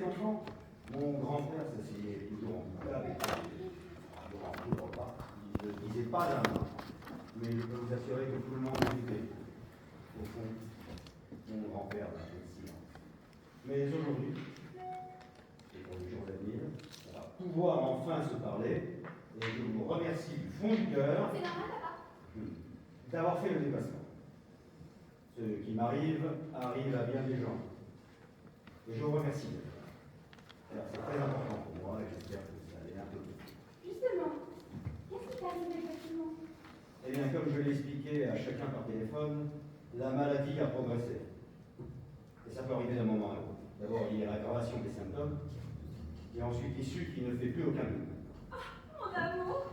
enfants, mon grand-père s'asseyait toujours en tout cas avec durant tout le repas. Il ne disait pas d'un mot, mais je peux vous assurer que tout le monde écoutait. Au fond, mon grand-père n'a fait le silence. Mais aujourd'hui, et pour les jours à venir, on va pouvoir enfin se parler, et je vous remercie du fond du cœur C'est normal, papa. d'avoir fait le déplacement. Ce qui m'arrive arrive à bien des gens. Et je vous remercie. Alors, c'est très important pour moi et j'espère que ça allait un peu plus. Justement, qu'est-ce qui t'est arrivé exactement? Eh bien, comme je l'ai expliqué à chacun par téléphone, la maladie a progressé. Et ça peut arriver d'un moment à l'autre. D'abord, il y a l'aggravation des symptômes, et ensuite l'issue qui ne fait plus aucun doute. Mon amour.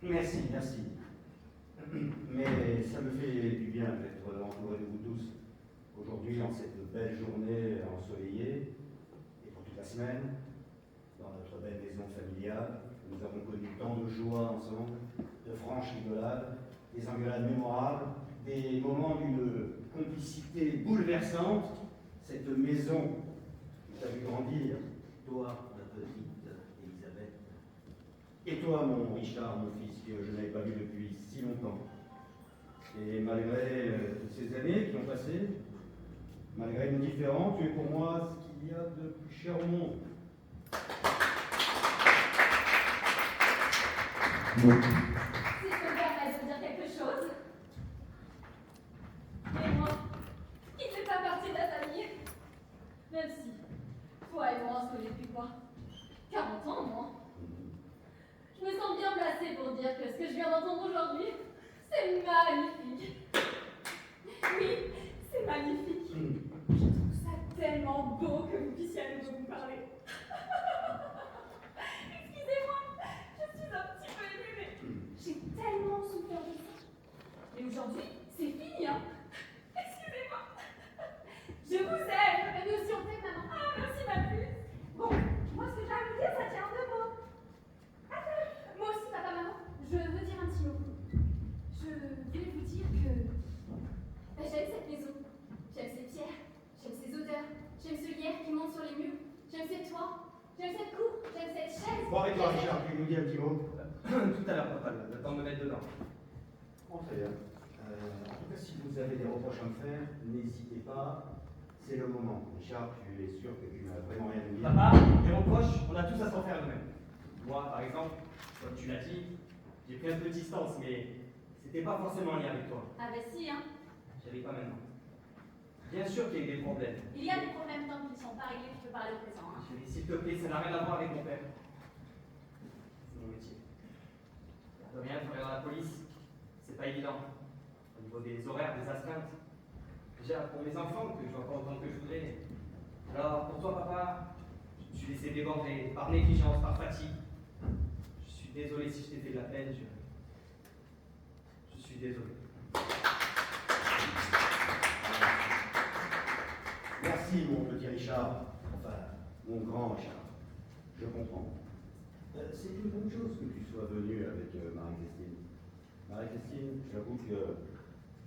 Merci, merci. Mais ça me fait du bien d'être entouré de vous tous. Aujourd'hui, en cette belle journée ensoleillée, et pour toute la semaine, dans notre belle maison familiale, nous avons connu tant de joie ensemble, de franches rigolades, des engueulades mémorables, des moments d'une complicité bouleversante. Cette maison qui t'a vu grandir, toi, ma petite Elisabeth, et toi, mon Richard, mon fils, que je n'avais pas vu depuis si longtemps. Et malgré toutes ces années qui ont passé, malgré nos différends, tu es pour moi ce qu'il y a de plus cher au monde. Si je peux me permettre de dire quelque chose. Et moi, qui ne fait pas partie de la famille. Même si, toi et moi, on se connaît depuis quoi 40 ans, moi. Je me sens bien placée pour dire que ce que je viens d'entendre aujourd'hui, c'est magnifique. Oui, c'est magnifique. Je trouve ça tellement beau que vous puissiez à nouveau vous parler. Excusez-moi, je suis un petit peu émue, mais j'ai tellement souffert de ça. Et aujourd'hui, c'est fini, hein. Excusez-moi. Je vous aime. Mais nous aussi, on t'aime, maman. Ah, merci, ma puce. Bon, moi, ce que j'ai à vous dire, ça tient en 2 mots. Moi aussi, papa, maman, je veux dire un petit mot. Je voulais vous dire que j'aime cette maison, j'aime ces pierres, j'aime ces odeurs, j'aime ce lierre qui monte sur les murs, j'aime ces toits, j'aime cette cour, j'aime cette chaise. Bon, avec toi, Richard, tu nous dis un petit mot. Tout à l'heure, papa, le temps de me mettre dedans. En fait, en tout cas, si vous avez des reproches à me faire, n'hésitez pas, c'est le moment. Richard, tu es sûr que tu n'as vraiment rien à me dire. Papa, les reproches, on a tous à s'en faire nous-mêmes. Moi, par exemple, comme tu l'as dit, j'ai pris un peu de distance, mais c'était pas forcément en lien avec toi. Ah ben si, hein. J'avais pas maintenant. Bien sûr qu'il y a eu des problèmes. Il y a des problèmes tant qu'ils ne sont pas réglés, je peux parler au présent, hein. Chérie, s'il te plaît, ça n'a rien à voir avec mon père. C'est mon métier. De rien, travailler dans la police, c'est pas évident. Au niveau des horaires, des astreintes. Déjà, pour mes enfants, que je vois pas autant que je voudrais. Alors, pour toi, papa, je me suis laissé déborder par négligence, par fatigue. Je suis désolé si je t'ai fait de la peine, je suis désolé. Merci, mon petit Richard. Enfin, mon grand Richard. Je comprends. C'est une bonne chose que tu sois venu avec Marie-Christine. Marie-Christine, j'avoue que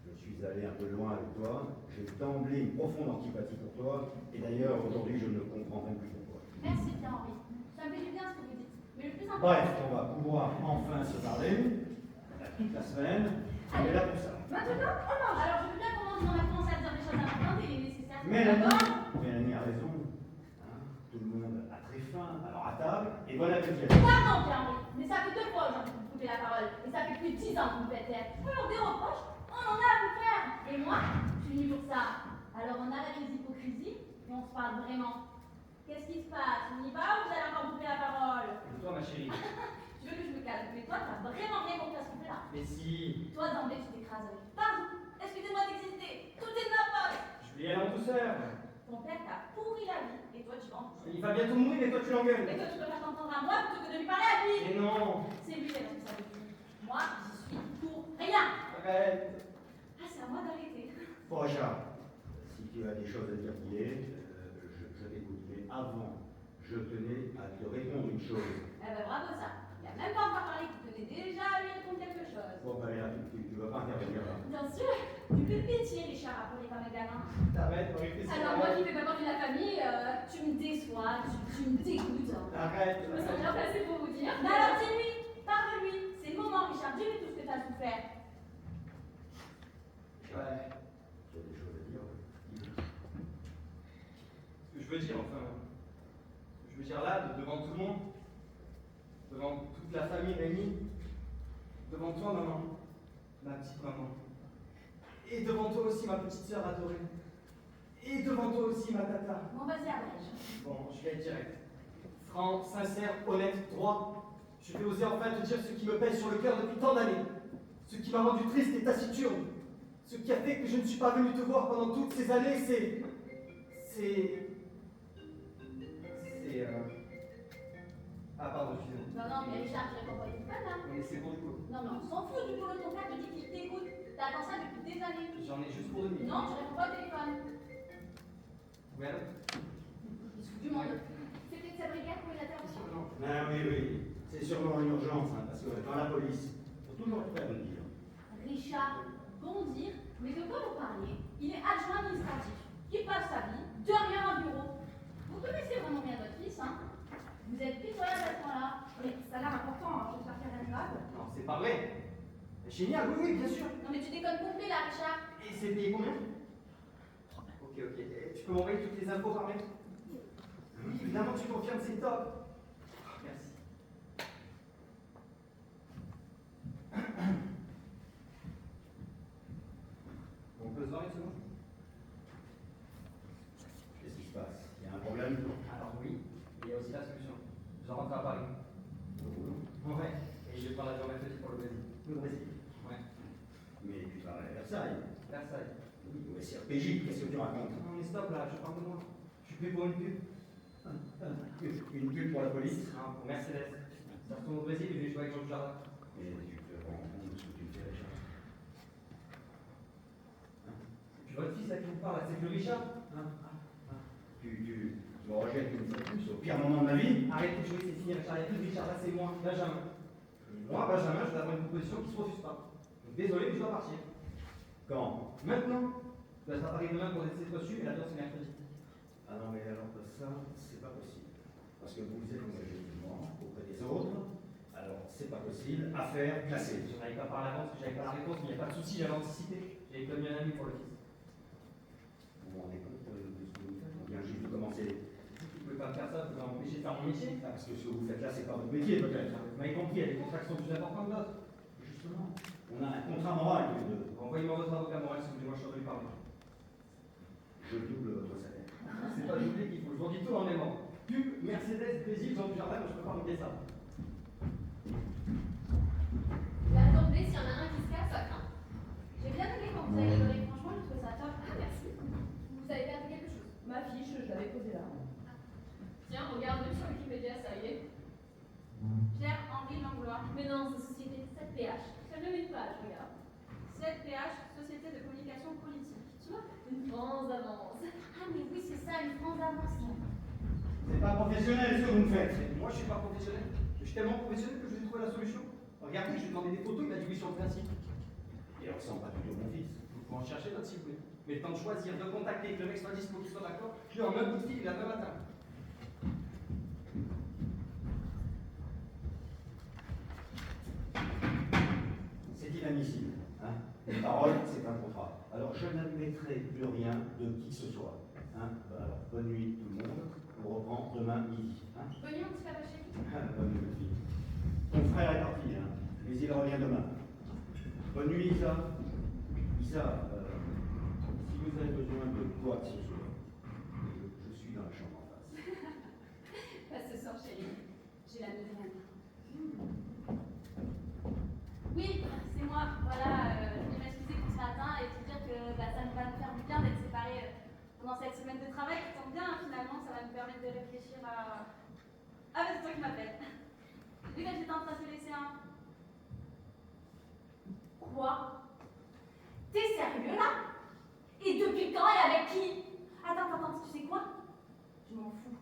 je suis allé un peu loin avec toi. J'ai d'emblée une profonde antipathie pour toi. Et d'ailleurs, aujourd'hui, je ne comprends même plus pourquoi. Merci bien, Henri. Ça me fait du bien ce que vous dites. Mais le plus important... Bref, on va pouvoir enfin se parler. Toute la semaine. On est là pour ça. Maintenant, on mange. Alors, je veux bien qu'on mange, on a commencé à dire des choses importantes et nécessaires. Mélanie a raison. Hein, tout le monde a très faim. Alors à table, et bon appétit. Pardon, Pierre-Henri, mais ça fait 2 fois aujourd'hui que vous me coupez la parole. Et ça fait plus de 10 ans que vous me faites taire. Alors, des reproches, on en a à vous faire. Et moi, je suis venue pour ça. Alors, on arrête les hypocrisies et on se parle vraiment. Qu'est-ce qui se passe? On y va ou vous allez encore couper la parole? Et toi, ma chérie. Tu veux que je me calme? Mais toi, t'as vraiment rien compris à ce qu'on fait là. Mais si, Toi, d'emblée, tu t'écrases. Pardon, excusez-moi d'exister. Tout est de ma faute. je vais y aller en douceur. Ton père t'a pourri la vie et toi, tu vas en Il va bientôt mourir, mais toi, tu l'engueules. Mais toi, tu préfères t'entendre à moi plutôt que de lui parler à lui. Mais non. C'est lui qui est responsable de tout. Moi, j'y suis pour rien. Arrête. Ah, c'est à moi d'arrêter. Bon, Richard, si tu as des choses à dire qui est, je t'écoute. Mais avant, je tenais à te répondre une chose. Eh ben, bravo ça. Il a même pas encore parlé qu'il tenait déjà à lui répondre quelque chose. Bon, Valéria, tu vas pas intervenir là. Bien sûr, tu fais pitié, Richard, à parler comme un gamin. T'arrêtes, Marie-Christine. Alors, moi qui fais pas partie de la famille. famille, tu me déçois, tu me dégoûtes. Arrête. Je me sens bien placée pour vous dire. Mais alors dis-lui, parle-lui. C'est le moment, Richard. Dis-lui tout ce que tu as souffert. Ouais. Tu as des choses à dire, oui. Ce que je veux dire, enfin. Ce que je veux dire là, devant tout le monde, devant toute la famille réunie, devant toi, maman, ma petite maman, et devant toi aussi, ma petite sœur adorée, et devant toi aussi, ma tata. Bon, vas-y, abrège. Bon, je vais être direct. Franc, sincère, honnête, droit, je vais oser enfin te dire ce qui me pèse sur le cœur depuis tant d'années, ce qui m'a rendu triste et taciturne, ce qui a fait que je ne suis pas venu te voir pendant toutes ces années, c'est... Ah, pardon, excusez-moi. Non, mais Richard, tu réponds pas du mal, là. Mais c'est bon du coup. Non, mais on s'en fout du boulot de ton frère, je dis qu'il t'écoute. T'attends ça depuis des années. J'en ai juste pour 2 minutes. Non, tu réponds pas au téléphone. Oui, allô? Il se fout du monde. C'est peut-être sa brigade pour les interventions. Non. Ah oui, oui. C'est sûrement une urgence, hein, parce que dans la police, il faut toujours faire le dire. Richard, bon dire, mais de quoi vous parlez? Il est adjoint administratif. Il passe sa vie de rien au bureau. Vous connaissez vraiment bien votre fils, hein? Vous êtes pitoyable à ce point-là. Mais ça a l'air important, hein, j'espère qu'il n'y a rien de grave. Non, c'est pas vrai. Génial, oui, oui, bien sûr. Non, mais tu déconnes complet là, Richard. Et c'est payé combien? Ok, ok. Et tu peux m'envoyer toutes les infos par mail? Oui, évidemment, tu confirmes, c'est top. Merci. On peut se voir une seconde? Qu'est-ce qui se passe? Il y a un problème? Alors oui, il y a aussi la solution. Je rentre à Paris. Ouais. Et je pars l'avion mercredi pour le Brésil. Le Brésil. Ouais. Mais tu vas à Versailles. Versailles. Oui, ouais, c'est RPG, qu'est-ce que tu racontes? Non mais stop là, je parle de moi. Je suis payé pour une pub. Une pub pour la police? Non, pour Mercedes. Ça retourne au Brésil et je vais jouer avec Jean Jardin. Mais tu te rends compte de ce que tu fais, Richard? Et puis votre fils là qui vous parle, c'est que le Richard. Tu me rejettes une fois de plus au pire moment de ma vie? Arrêtez de jouer, c'est fini, Richard. Il n'y a plus de Richard, là c'est moi, Benjamin. Moi, Benjamin, je dois avoir une proposition qui se refuse pas. Donc désolé, mais je dois partir. Quand? Maintenant, je dois être à Paris demain pour essayer de reçu et l'avion c'est mercredi. Ah non, mais alors ça, c'est pas possible. Parce que vous êtes engagé moi auprès des autres, alors c'est pas possible. Affaire classée. Je n'avais pas parlé avant parce que j'avais pas la réponse, mais il n'y a pas de souci, j'avais anticipé. J'avais comme un ami pour le fils. Vous vous rendez compte de ce que vous faites? On vient juste de commencer. Vous pouvez pas me faire ça, vous pouvez m'empêcher de faire mon métier. Ah, parce que ce que vous faites là, c'est pas votre métier, peut-être. Vous m'avez compris, il y a des contrats qui sont plus importants que d'autres. Justement, on a un contrat moral tous les deux. Envoyez-moi votre avocat moral si vous voulez, moi je suis en train de lui parler. Je double votre salaire. C'est pas doublé qu'il faut, je vous en dis tout en aimant. Pub, Mercedes, Brésil, Jean Jardin, moi je peux pas manquer ça. Bah, attendez, s'il y en a un qui se casse, ça craint. J'ai bien aimé quand vous avez donné, franchement, je trouve ça top. Ah, merci. Vous avez perdu quelque chose. Ma fiche, je l'avais posée là. Tiens, regarde sur Wikipédia, ça y est. Pierre-Henri Langlois. Mais non, c'est société 7PH. Ça même une page, regarde. 7PH, Société de communication politique. Tu vois, une France d'avance. Ah, mais oui, c'est ça, une France d'avance. C'est pas professionnel ce que vous me faites. Moi je suis pas professionnel. Je suis tellement professionnel que je vais trouver la solution. Regardez, je lui ai demandé des photos, il a dit oui sur le principe. Il ressemble pas du tout à mon fils. Vous pouvez en chercher d'autres si vous voulez. Mais le temps de choisir, de contacter, que le mec soit dispo, qu'il soit d'accord, je lui ai en même bout de fil, il a demain matin. C'est inadmissible. Hein? Une parole, c'est un contrat. Alors je n'admettrai plus rien de qui que ce soit. Hein? Alors, bonne nuit tout le monde. On reprend demain midi. Hein? Bonne nuit, mon petit papa chéri. Bonne nuit, petite fille. Ton frère est parti, hein? Mais il revient demain. Bonne nuit, Isa. Isa, si vous avez besoin de quoi que ce soit, je suis dans la chambre en face. Pas ce soir, chérie. J'ai la migraine. Oui, c'est moi. Voilà, je voulais m'excuser pour ce matin et te dire que ça va nous faire du bien d'être séparés pendant cette semaine de travail qui tombe bien. Finalement, ça va nous permettre de réfléchir à... Ah, bah, c'est toi qui m'appelles. Vu que j'étais en train de te laisser un... Quoi? T'es sérieux là? Et depuis quand et avec qui? Attends, tu sais quoi? Je m'en fous.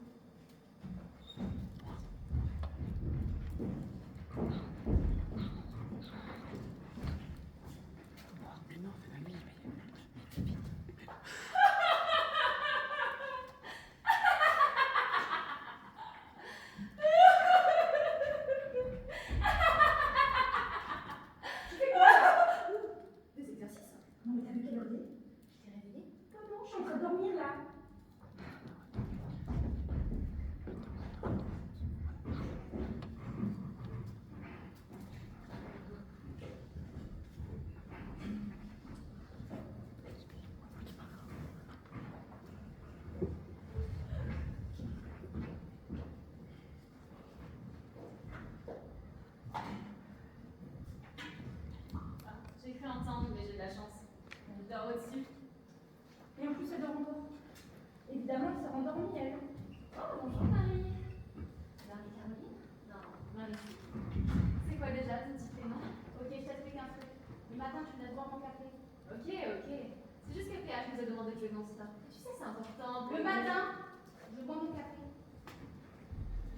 Évidemment, elle s'est rendormie, elle. Oh, bonjour Marie. Marie-Caroline? Non, Marie. C'est quoi déjà ton petit prénom? Ok, je t'explique un truc. Le matin, tu venais de boire mon café. Ok. C'est juste que PH nous a demandé de jouer dans ce temps. Tu sais, c'est important. Le matin, je bois mon café.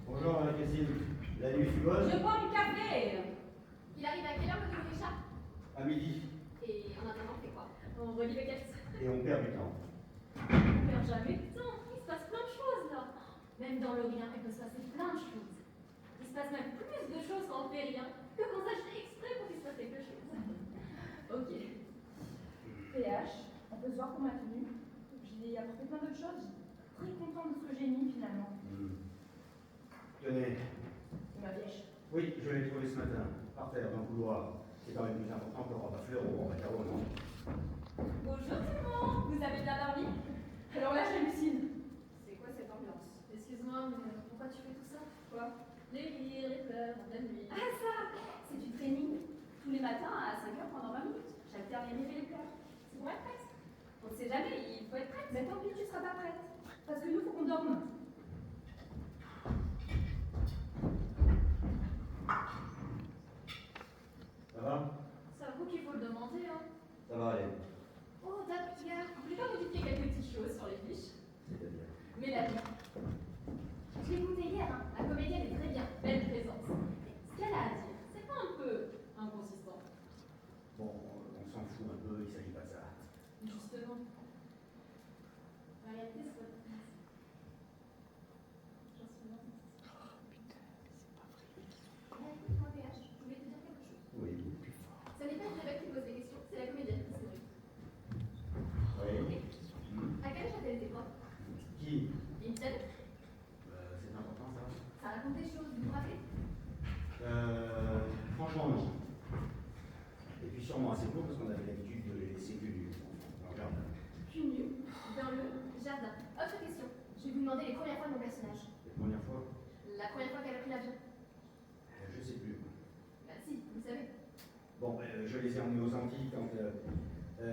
Bonjour Marie-Christine. La nuit fut bonne? Je bois mon café. Il arrive à quelle heure le nouveau Richard? À midi. Et en attendant, on fait quoi? On relit les caisses. Et on perd du temps. On perd jamais de temps. Il se passe plein de choses là. Même dans le rien, il peut se passer plein de choses. Il se passe même plus de choses quand on fait rien que quand ça je fais exprès pour qu'il se passe quelque chose. Ok. PH, on peut se voir pour ma tenue. J'ai apporté plein d'autres choses. Très contente de ce que j'ai mis finalement. Tenez. C'est ma fiche. Oui, je l'ai trouvé ce matin, par terre, dans le couloir. C'est quand même plus important que Roba Fleur ou Roba Caro, non? Bonjour tout le monde. Vous avez bien dormi? Alors là, j'hallucine. C'est quoi cette ambiance? Excuse-moi, mais pourquoi tu fais tout ça? Quoi? Les rires, les pleurs, la nuit. Ah ça, c'est du training. Tous les matins à 5h pendant 20 minutes. J'alterne les rires et les pleurs. C'est pour être prête. On ne sait jamais, il faut être prête. Mais tant pis, tu seras pas prête. Parce que nous, faut qu'on dorme. Ça va? C'est à vous qu'il faut le demander, hein. Ça va aller. Oh, d'accord, vous voulez pas modifier quelques petites choses sur les fiches? C'est-à-dire? Mais la vie. Je l'ai écouté hier, hein. La comédienne est très bien, belle présence. Ce qu'elle a à dire, c'est pas un peu inconsistant. Bon, on s'en fout un peu, il s'agit pas de ça. Justement. La réalité, c'est quoi? J'en suis vraiment. Moi, PH, je voulais te dire quelque chose. Oui. Ce n'est pas Isabelle qui pose des questions, c'est la comédienne qui se nourrit. Oui. À quel âge a-t-elle été prof? Qui? Intel? C'est important ça? Ça raconte des choses, vous vous rappelez? Franchement non. Et puis sûrement assez court parce qu'on avait l'habitude de les laisser plus nus dans le jardin. Plus nu, dans le jardin. Autre question. Je vais vous demander les premières fois de mon personnage. La première fois? La première fois qu'elle a pris l'avion. Je sais plus. Bah si, vous savez. Bon, je les ai emmenés aux Antilles quand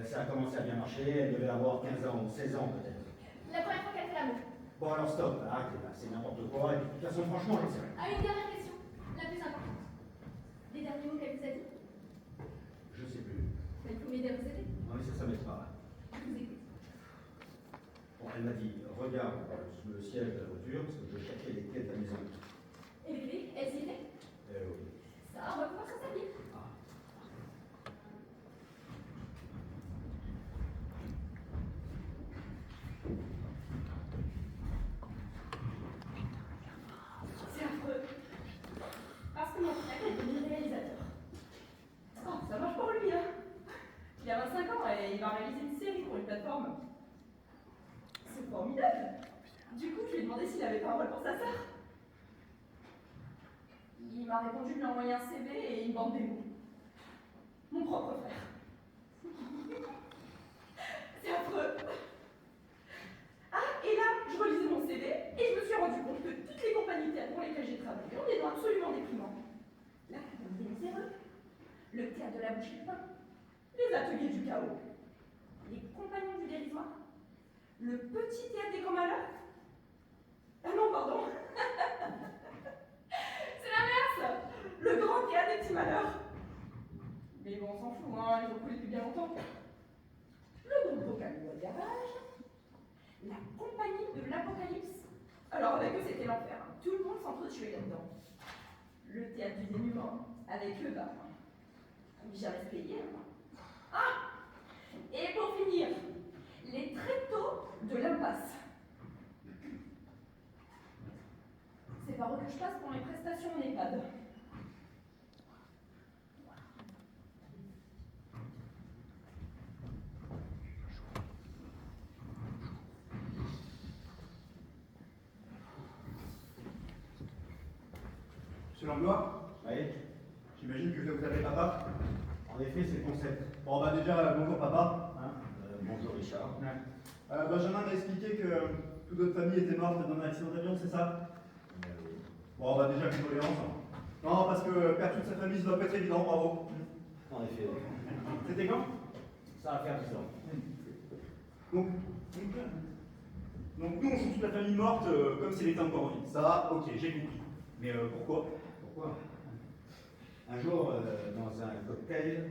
ça a commencé à bien marcher. Elle devait avoir 15 ans, 16 ans peut-être. La première fois qu'elle fait l'amour. Bon alors stop, arrêtez là, c'est n'importe quoi. Et puis, de toute façon, franchement, j'en sais rien. Ah, une dernière question. La plus importante. Les derniers mots qu'elle vous a dit? Je sais plus. Bah, il faut m'aider à vous aider. Non mais ça m'aide pas. Je vous écoute. Bon, elle m'a dit, regarde sous le siège de la voiture parce que je cherchais les clés de la maison. Et les clés, elles y étaient? Oui. Ça, on va pouvoir s'en servir. Ah. C'est affreux. Parce que mon frère est devenu réalisateur. Oh, ça marche pour lui, hein. Il a 25 ans et il va réaliser une série pour une plateforme. C'est formidable. Du coup, je lui ai demandé s'il avait pas un rôle pour sa sœur. Il m'a répondu de lui envoyer un CV et une bande démo. Mon propre frère. C'est affreux. Ah, et là, je relisais mon CV et je me suis rendu compte que toutes les compagnies théâtre pour lesquelles j'ai travaillé ont des noms absolument déprimants. La compagnie des miséreux, le théâtre de la bouche et du pain, les ateliers du chaos, les compagnons du dérisoire, le petit théâtre des grands malheurs. Ah non, pardon. C'est l'inverse. Le grand théâtre des petits malheurs. Mais bon, on s'en fout, hein, ils ont coulé depuis bien longtemps. Le groupe vocal du garage. La compagnie de l'Apocalypse. Alors avec eux, c'était l'enfer. Hein. Tout le monde s'entretuait là-dedans. Le théâtre du dénuement, avec eux, bah, on dit jamais se payer. Hein. Ah! Et pour finir, les tréteaux de l'impasse. C'est par eux que je passe pour mes prestations en EHPAD. Monsieur Langlois, Oui. j'imagine que je vous appelle papa. En effet, c'est le concept. Bon, bah déjà, bonjour papa. Hein. Bonjour Richard. Benjamin m'a expliqué que toute votre famille était morte dans un accident d'avion, c'est ça? Bon, bah déjà, condoléances. Non, parce que perdre toute sa famille, ça doit pas être évident, bravo. En effet. C'était quand? Ça va faire 10 ans. Donc, Donc nous, on joue toute la famille morte comme si elle était encore en vie. Ça, ok, j'ai compris. Mais pourquoi? Pourquoi? Un jour, dans un cocktail,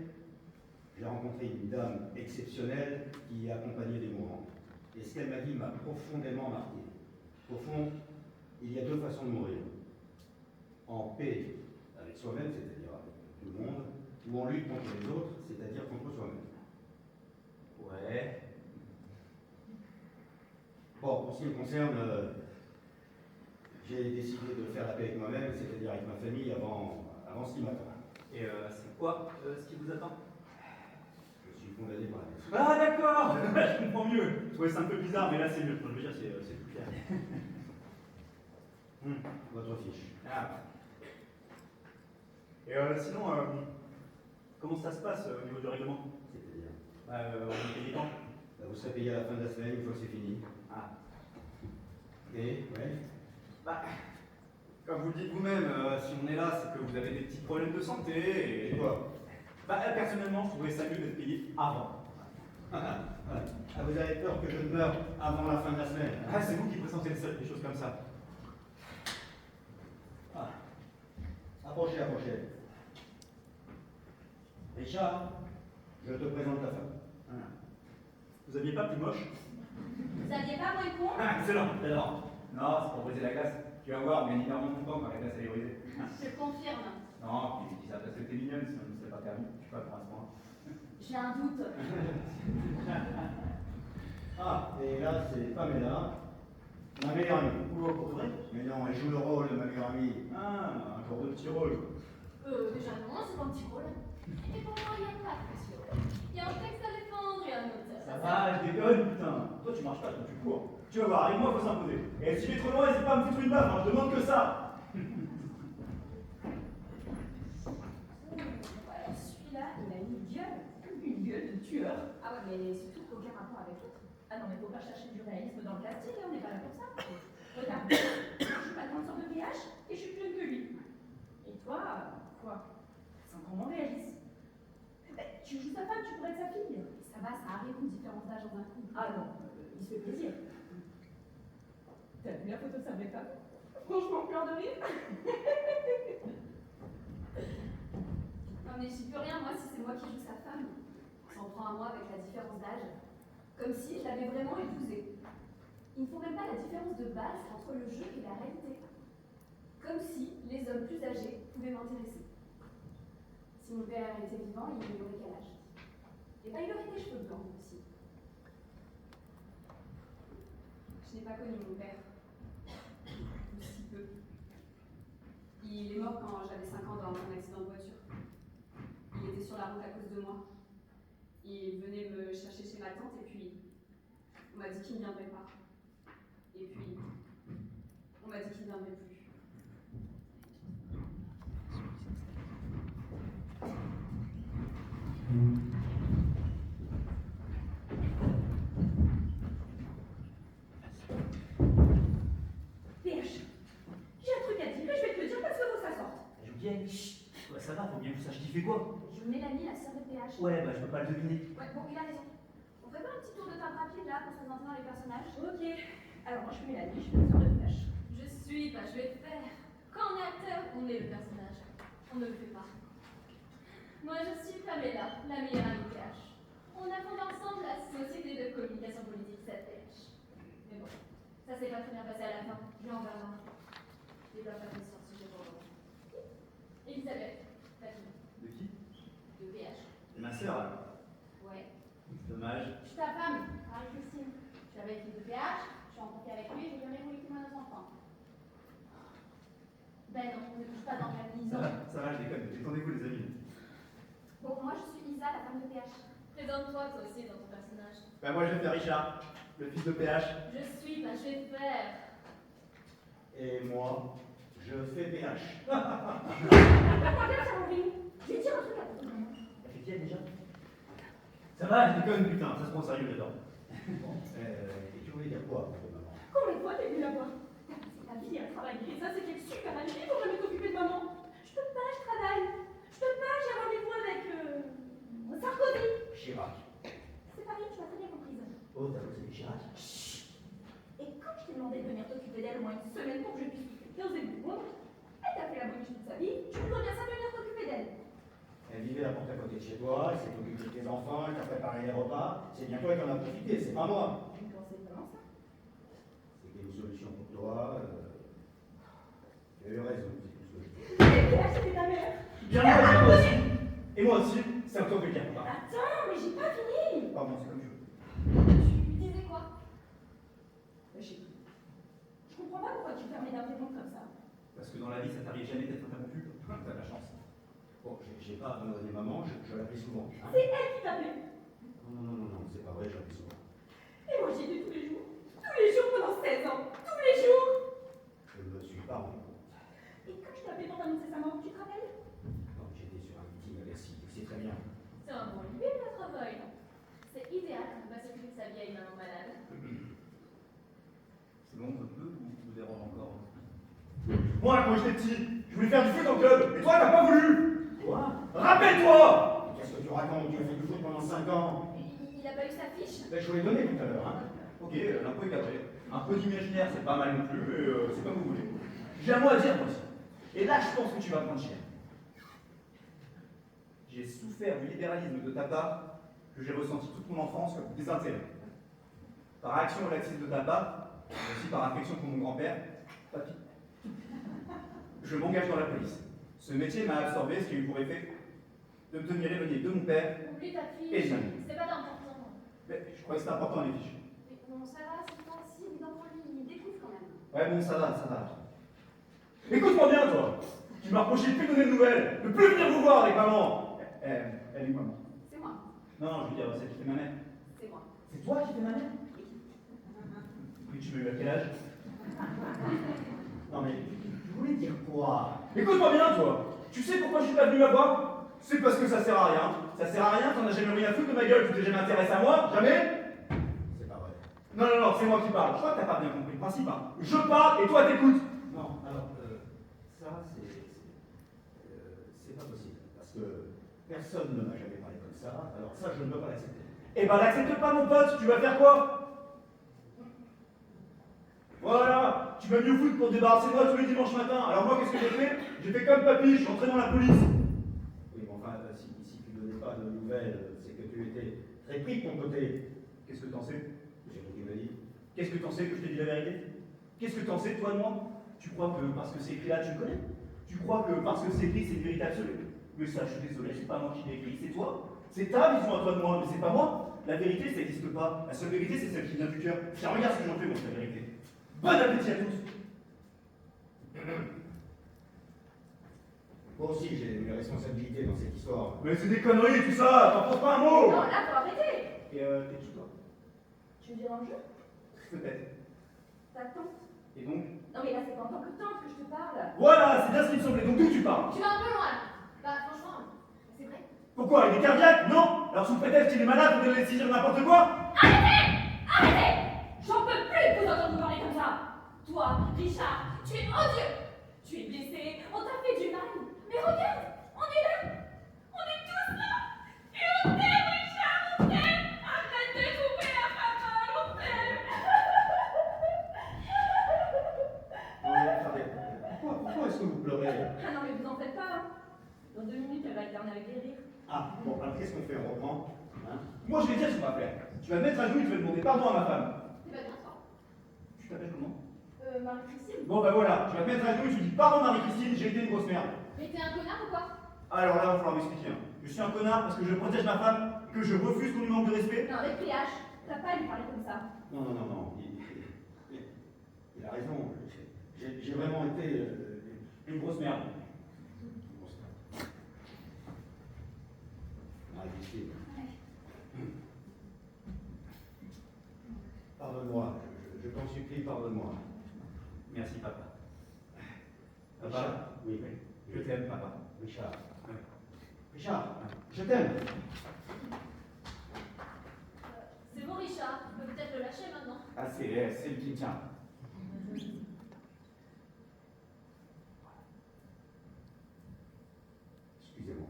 j'ai rencontré une dame exceptionnelle qui accompagnait des mourants. Et ce qu'elle m'a dit m'a profondément marqué. Au fond, il y a deux façons de mourir. En paix avec soi-même, c'est-à-dire avec tout le monde, ou en lutte contre les autres, c'est-à-dire contre soi-même. Ouais. Bon, pour ce qui me concerne, j'ai décidé de faire la paix avec moi-même, c'est-à-dire avec ma famille, avant ce qui m'attend. Et c'est quoi ce qui vous attend? Je suis condamné par la nation. Ah d'accord. Je comprends mieux. Je trouvais ça un peu bizarre, mais là c'est mieux. Je veux dire, c'est plus clair. Votre fiche. Ah. Et sinon, comment ça se passe au niveau du règlement? C'est-à-dire, On est payé quand? vous serez payé à la fin de la semaine, une fois que c'est fini. Ah. Et, ouais. Bah, comme vous le dites vous-même, si on est là, c'est que vous avez des petits problèmes de santé. Et quoi? Bah, personnellement, je trouvais ça mieux d'être payé avant. Ah, vous avez peur que je ne meure avant la fin de la semaine? Ah, c'est vous qui présentez des choses comme ça. Ah. Approchez, approchez. Richard, je te présente ta femme. Voilà. Vous aviez pas plus moche? Vous aviez pas moins con? Ah, excellent, j'adore. Non, c'est pour briser la glace. Tu vas voir, bien évidemment content quand la glace elle est brisée. Je confirme. Non, puis je dis ça parce que t'es mignonne, sinon je ne serais pas permis. Je suis pas pour un point. J'ai un doute. Ah, et là, c'est Pamela, ma meilleure amie. Pour vrai? Mais non, elle joue le rôle de ma meilleure amie. Ah, un genre de petit rôle. Déjà non, c'est pas un petit rôle. Et pour moi, il n'y a pas de pression. Il y a un texte à défendre et un auteur. Ça va, je déconne, putain. Toi, tu marches pas, toi, tu cours. Tu vas voir, avec moi, faut s'imposer. Et si j'ai trop loin, n'hésite pas à me foutre une baffe, hein, je demande que ça. Alors celui-là, il a une gueule de tueur. Ah ouais, mais surtout aucun rapport avec l'autre. Ah non, mais faut pas chercher du réalisme dans le casting, on n'est pas là pour ça. Regarde, je suis pas grande sur de PH et je suis plus jeune que lui. Et toi, quoi? C'est encore moins réaliste. Ben, tu joues sa femme, tu pourrais être sa fille. Ça va, ça arrive une différence d'âge dans un coup. Ah non, il se fait plaisir. T'as vu la photo de sa vraie femme? Franchement, plein de rire. Non mais j'y peux rien, moi, si c'est moi qui joue sa femme. S'en prend à moi avec la différence d'âge. Comme si je l'avais vraiment épousée. Il ne faut même pas la différence de base entre le jeu et la réalité. Comme si les hommes plus âgés pouvaient m'intéresser. Si mon père était vivant, il aurait quel âge? Et ben il aurait des cheveux blancs aussi. Je n'ai pas connu mon père. Ou si peu. Il est mort quand j'avais 5 ans dans un accident de voiture. Il était sur la route à cause de moi. Il venait me chercher chez ma tante et puis on m'a dit qu'il ne viendrait pas. Et puis on m'a dit qu'il ne viendrait plus. PH, j'ai un truc à dire et je vais te le dire parce qu'il faut que ça sorte. Julienne, chut, ouais, ça va, faut bien que vous sachiez qui fait quoi. Je Mélanie, la sœur de PH. Ouais, bah je peux pas le deviner. Ouais, bon, il a raison. On ferait pas un petit tour de table rapide là pour se présenter dans les personnages? Ok. Alors moi je suis Mélanie, je suis la sœur de PH. Je suis, bah je vais le faire. Quand on est acteur, on est le personnage. On ne le fait pas. Moi je suis Pamela, la meilleure amie de PH. On a fondé ensemble la société de communication politique SAPH. Mais bon, ça s'est pas très bien passé à la fin. Je vais en faire un. Je développe pas sur ce sujet pour le moment. Elisabeth, ta fille, De qui? de PH. Ma sœur, alors. Ouais. Dommage. Je suis ta femme, Marie-Christine. Je suis avec l'équipe de PH, je suis en contact avec lui et j'ai jamais voulu qu'il m'en nos enfants. Ben non, on ne touche pas dans la maison. Ça va, je déconne, détendez-vous les amis. Bon, moi je suis Isa, la femme de PH. Présente-toi toi aussi dans ton personnage. Bah moi je vais faire Richard, le fils de PH. Je suis, ben je vais faire. Et moi, je fais PH. Regarde, Charles, je vais dire un truc à ton maman. Elle fait qui elle déjà? Ça va, je déconne, putain, ça se prend au sérieux, j'adore. Bon, et tu voulais dire quoi, pour maman? Combien de fois t'es venu la voir? C'est ta vie, elle travaille. Et ça, c'est qu'elle est super amie pour jamais t'occuper de maman. Je peux pas, je travaille. Je peux pas, j'ai rendez-vous avec Sarkozy. Chirac. C'est Paris, tu m'as très bien comprise. Oh, t'as bossé avec Chirac? Et une semaine pour que je puisse lui faire 15 secondes. Elle t'a fait la boniche toute sa vie, tu voudrais bien ça venir t'occuper d'elle. Elle vivait la porte à côté de chez toi, elle s'est occupée de tes enfants, elle t'a préparé les repas. C'est bien toi qui en as profité, c'est pas moi. Tu pensais vraiment ça? C'était une solution pour toi. Tu as eu raison, c'est tout ce que je dis. Et là, c'était ta mère. Bien moi aussi. Et moi aussi, c'est un toi que quelqu'un part. Attends, mais j'ai pas fini. Pardon, c'est comme tu veux. Tu lui disais quoi? Je sais plus. Je comprends pas pourquoi tu fermais d'un téléphone comme ça. Parce que dans la vie, ça t'arrive jamais d'être interrompu. T'as de la chance. Bon, j'ai pas abandonné maman, je l'appelais souvent. Hein. C'est elle qui t'appelait. Non, c'est pas vrai, je l'appelais souvent. Et moi, j'y étais tous les jours. Tous les jours pendant 16 ans. Tous les jours. Je ne me suis pas rendu compte. Et quand je t'appelais pour t'annoncer sa mort, tu te rappelles? Quand j'étais sur un meeting à Bercy, tu sais très bien. C'est un bon lieu, notre boy. C'est idéal pour pas s'occuper de sa vieille maman malade. C'est bon, un peu ou vous dérange encore? Moi, quand j'étais petit, je voulais faire du foot en club. Et toi, t'as pas voulu. Quoi? Rappelle-toi. Qu'est-ce que tu racontes? Tu as fait du foot pendant 5 ans. Il a pas eu sa fiche? Ben, je vous l'ai donné tout à l'heure. Hein. Ok, l'impôt est cadré. Un peu d'imaginaire, c'est pas mal non plus, mais c'est comme vous voulez. J'ai un mot à dire, moi aussi. Et là, je pense que tu vas prendre cher. J'ai souffert du libéralisme de ta part que j'ai ressenti toute mon enfance comme désintérêt. Par action au laxisme de ta part, mais aussi par affection pour mon grand-père, papy. Je m'engage dans la police. Ce métier m'a absorbé, ce qui a eu pour effet de me tenir éloigné de mon père. Oublie ta Et fiche. jamais. C'est pas important. Mais je croyais que c'était important les fiches. Mais bon, ça va, c'est pas si évident pour lui. Il découvre quand même. Ouais, bon, ça va. Écoute-moi bien, toi. Tu m'as reproché de plus donner de nouvelles, de plus venir vous voir avec maman. Elle est où, maman? C'est moi. Non, je veux dire, celle qui fait ma mère. C'est moi. C'est toi qui fais ma mère? Oui, tu m'as eu à quel âge? Non mais, tu voulais dire quoi? Écoute-moi bien, toi. Tu sais pourquoi je suis pas venu la voir? C'est parce que ça sert à rien. Ça sert à rien, t'en as jamais rien à foutre de ma gueule, tu t'es jamais intéressé à moi, jamais? C'est pas vrai. Non, c'est moi qui parle. Je crois que t'as pas bien compris le principe, hein. Je parle et toi t'écoutes. Non, alors, ça, c'est pas possible. Parce que personne ne m'a jamais parlé comme ça. Alors ça, je ne peux pas l'accepter. Eh ben, l'accepte pas, mon pote. Tu vas faire quoi? Voilà, tu m'as mis au foot pour te débarrasser de moi tous les dimanches matins. Alors moi, qu'est-ce que j'ai fait? J'ai fait comme papy, je suis entré dans la police. Oui, mais enfin, si tu ne donnais pas de nouvelles, c'est que tu étais très pris de ton côté. Qu'est-ce que t'en sais? C'est ce qu'il me dit. Qu'est-ce que t'en sais que je t'ai dit la vérité? Qu'est-ce que t'en sais, toi de moi? Tu crois que parce que c'est écrit là, tu le connais? Tu crois que parce que c'est écrit, c'est une vérité absolue? Mais ça, je suis désolé, c'est pas moi qui l'ai écrit, c'est toi. C'est ta vision à toi de moi, mais c'est pas moi. La vérité, ça n'existe pas. La seule vérité, c'est celle qui vient du cœur. Tiens, regarde ce que j'en fais, moi, c'est la vérité. Bon appétit à tous! Moi aussi, j'ai mes responsabilités dans cette histoire. Mais c'est des conneries, tout ça! T'en penses pas un mot! Non, là, faut arrêter. Et t'es qui, toi? Tu me dis dans le jeu? Peut-être. Ta tante. Et donc? Non, mais là, c'est pas en tant que tante que je te parle. Voilà, c'est bien ce qui me semblait. Donc d'où tu parles? Tu vas un peu loin. Bah, franchement, c'est vrai. Pourquoi? Il est cardiaque? Non? Alors sous prétexte qu'il est malade, vous devez laisser dire n'importe quoi? Arrêtez! J'en peux plus de vous entendre vous parler comme ça. Toi, Richard, tu es odieux. Tu es blessé, on t'a fait du mal. Mais regarde, on est là. On est tous là. Et on t'aime, Richard, on t'aime. Arrête de couper la parole, on t'aime. Non, mais attendez, pourquoi est-ce que vous pleurez? Ah non, mais vous en faites pas. Hein. Dans 2 minutes, elle va alterner avec des rires. Ah, bon, alors qu'est-ce qu'on fait? On reprend hein? Moi, je vais dire ce qu'on va faire. Tu vas te mettre à genoux et tu vas demander pardon à ma femme. C'est pas bien ça. Tu t'appelles comment? Marie-Christine. Bon, bah voilà, tu vas te mettre à genoux et tu dis pardon Marie-Christine, j'ai été une grosse merde. Mais t'es un connard ou quoi? Alors là, il va falloir m'expliquer. Hein. Je suis un connard parce que je protège ma femme et que je refuse qu'on lui manque de respect. Non, avec PH, t'as pas à lui parler comme ça. Non. Il a raison. J'ai vraiment été Une grosse merde. une grosse merde. Marie-Christine. Pardonne-moi, je t'en supplie, pardonne-moi. Merci, papa. Richard, oui, Je t'aime, papa. Richard. Ouais. Richard, je t'aime. C'est bon, Richard, tu peux peut-être le lâcher maintenant. Ah, c'est le qui me tient. Excusez-moi.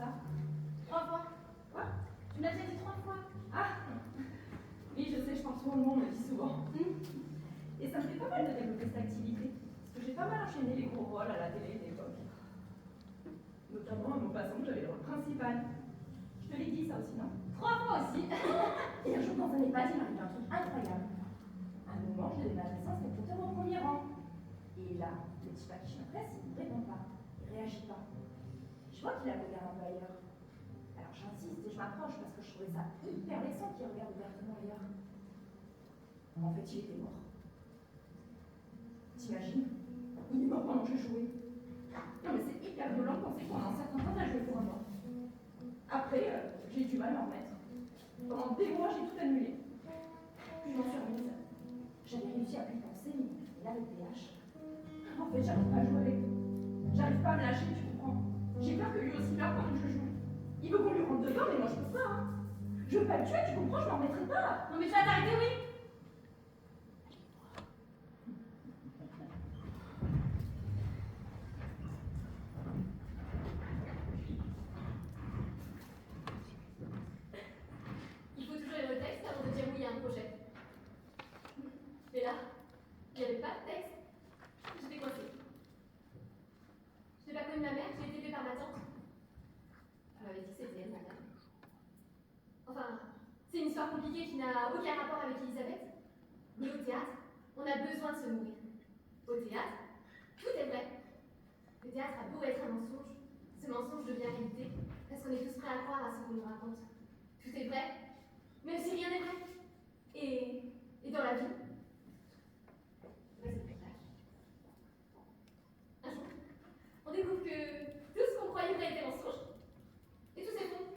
ça? 3 fois. Quoi? Tu me l'as déjà dit 3 fois? Ah! Oui, je sais, je pense souvent, on me le dit souvent. Et ça me fait pas mal de développer cette activité. Parce que j'ai pas mal enchaîné les gros rôles à la télé à l'époque. Notamment à mon passant, j'avais le rôle principal. Je te l'ai dit ça aussi, non? 3 fois aussi. Et un jour, dans un EHPAD, il m'arrive un truc incroyable. À un moment, je devais m'adresser à un spectateur au premier rang. Et là, le type à qui je m'adresse, il ne répond pas. Il réagit pas. Je vois qu'il a le regard un peu ailleurs. Alors j'insiste et je m'approche parce que je trouvais ça hyper vexant qu'il regarde ouvertement ailleurs. En fait, il était mort. T'imagines? Il est mort pendant que je jouais. Non mais c'est hyper violent quand c'est pendant un certain temps, t'as joué pour un mort. Après, j'ai eu du mal à m'en remettre. Pendant des mois, j'ai tout annulé. Puis je m'en suis remise. J'avais réussi à plus penser, mais là, le PH. En fait, j'arrive pas à jouer avec lui. J'arrive pas à me lâcher, tu comprends? J'ai peur que lui aussi meure pendant que je joue. Il veut qu'on lui rentre dedans, mais moi je peux pas, hein. Je veux pas le tuer, tu comprends? Je m'en remettrai pas. Non mais tu vas t'arrêter, oui? Il faut toujours lire le texte avant de dire oui à un projet. Et là, il n'y avait pas de texte. J'étais coincée. Je n'ai pas connu ma mère, j'ai été élevée par ma tante. Elle m'avait dit que c'était elle, ma mère. Enfin, c'est une histoire compliquée qui n'a aucun rapport avec Elisabeth. Mais au théâtre, on a besoin de se nourrir. Au théâtre, tout est vrai. Le théâtre a beau être un mensonge, ce mensonge devient réalité, parce qu'on est tous prêts à croire à ce qu'on nous raconte. Tout est vrai, même si rien n'est vrai. Et dans la vie, c'est le spectacle. Un jour, on découvre que tout ce qu'on croyait vrai était mensonge, et tout c'est faux.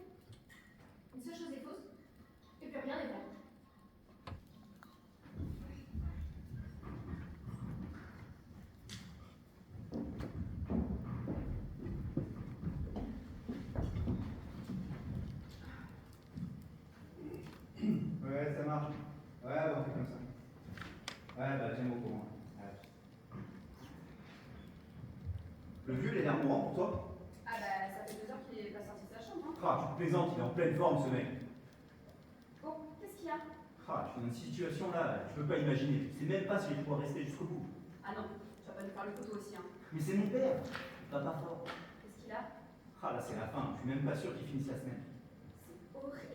Une seule chose est fausse, et plus rien n'est vrai. Ouais, ça marche. Ouais, bah, on fait comme ça. Ouais, bah, tiens-moi au courant. Ouais. Le vieux, il a l'air mourant pour toi? Ah bah, ça fait 2 heures qu'il est pas sorti de sa chambre, hein. Ah, tu plaisantes, il est en pleine forme ce mec. Bon, qu'est-ce qu'il y a? Ah, je suis dans une situation là, tu peux pas imaginer. Tu sais même pas si je vais pouvoir rester jusqu'au bout. Ah non, tu vas pas nous faire le photo aussi, hein. Mais c'est mon père. Va pas fort. Qu'est-ce qu'il a? Ah, là c'est la fin. Je suis même pas sûr qu'il finisse la semaine. C'est horrible.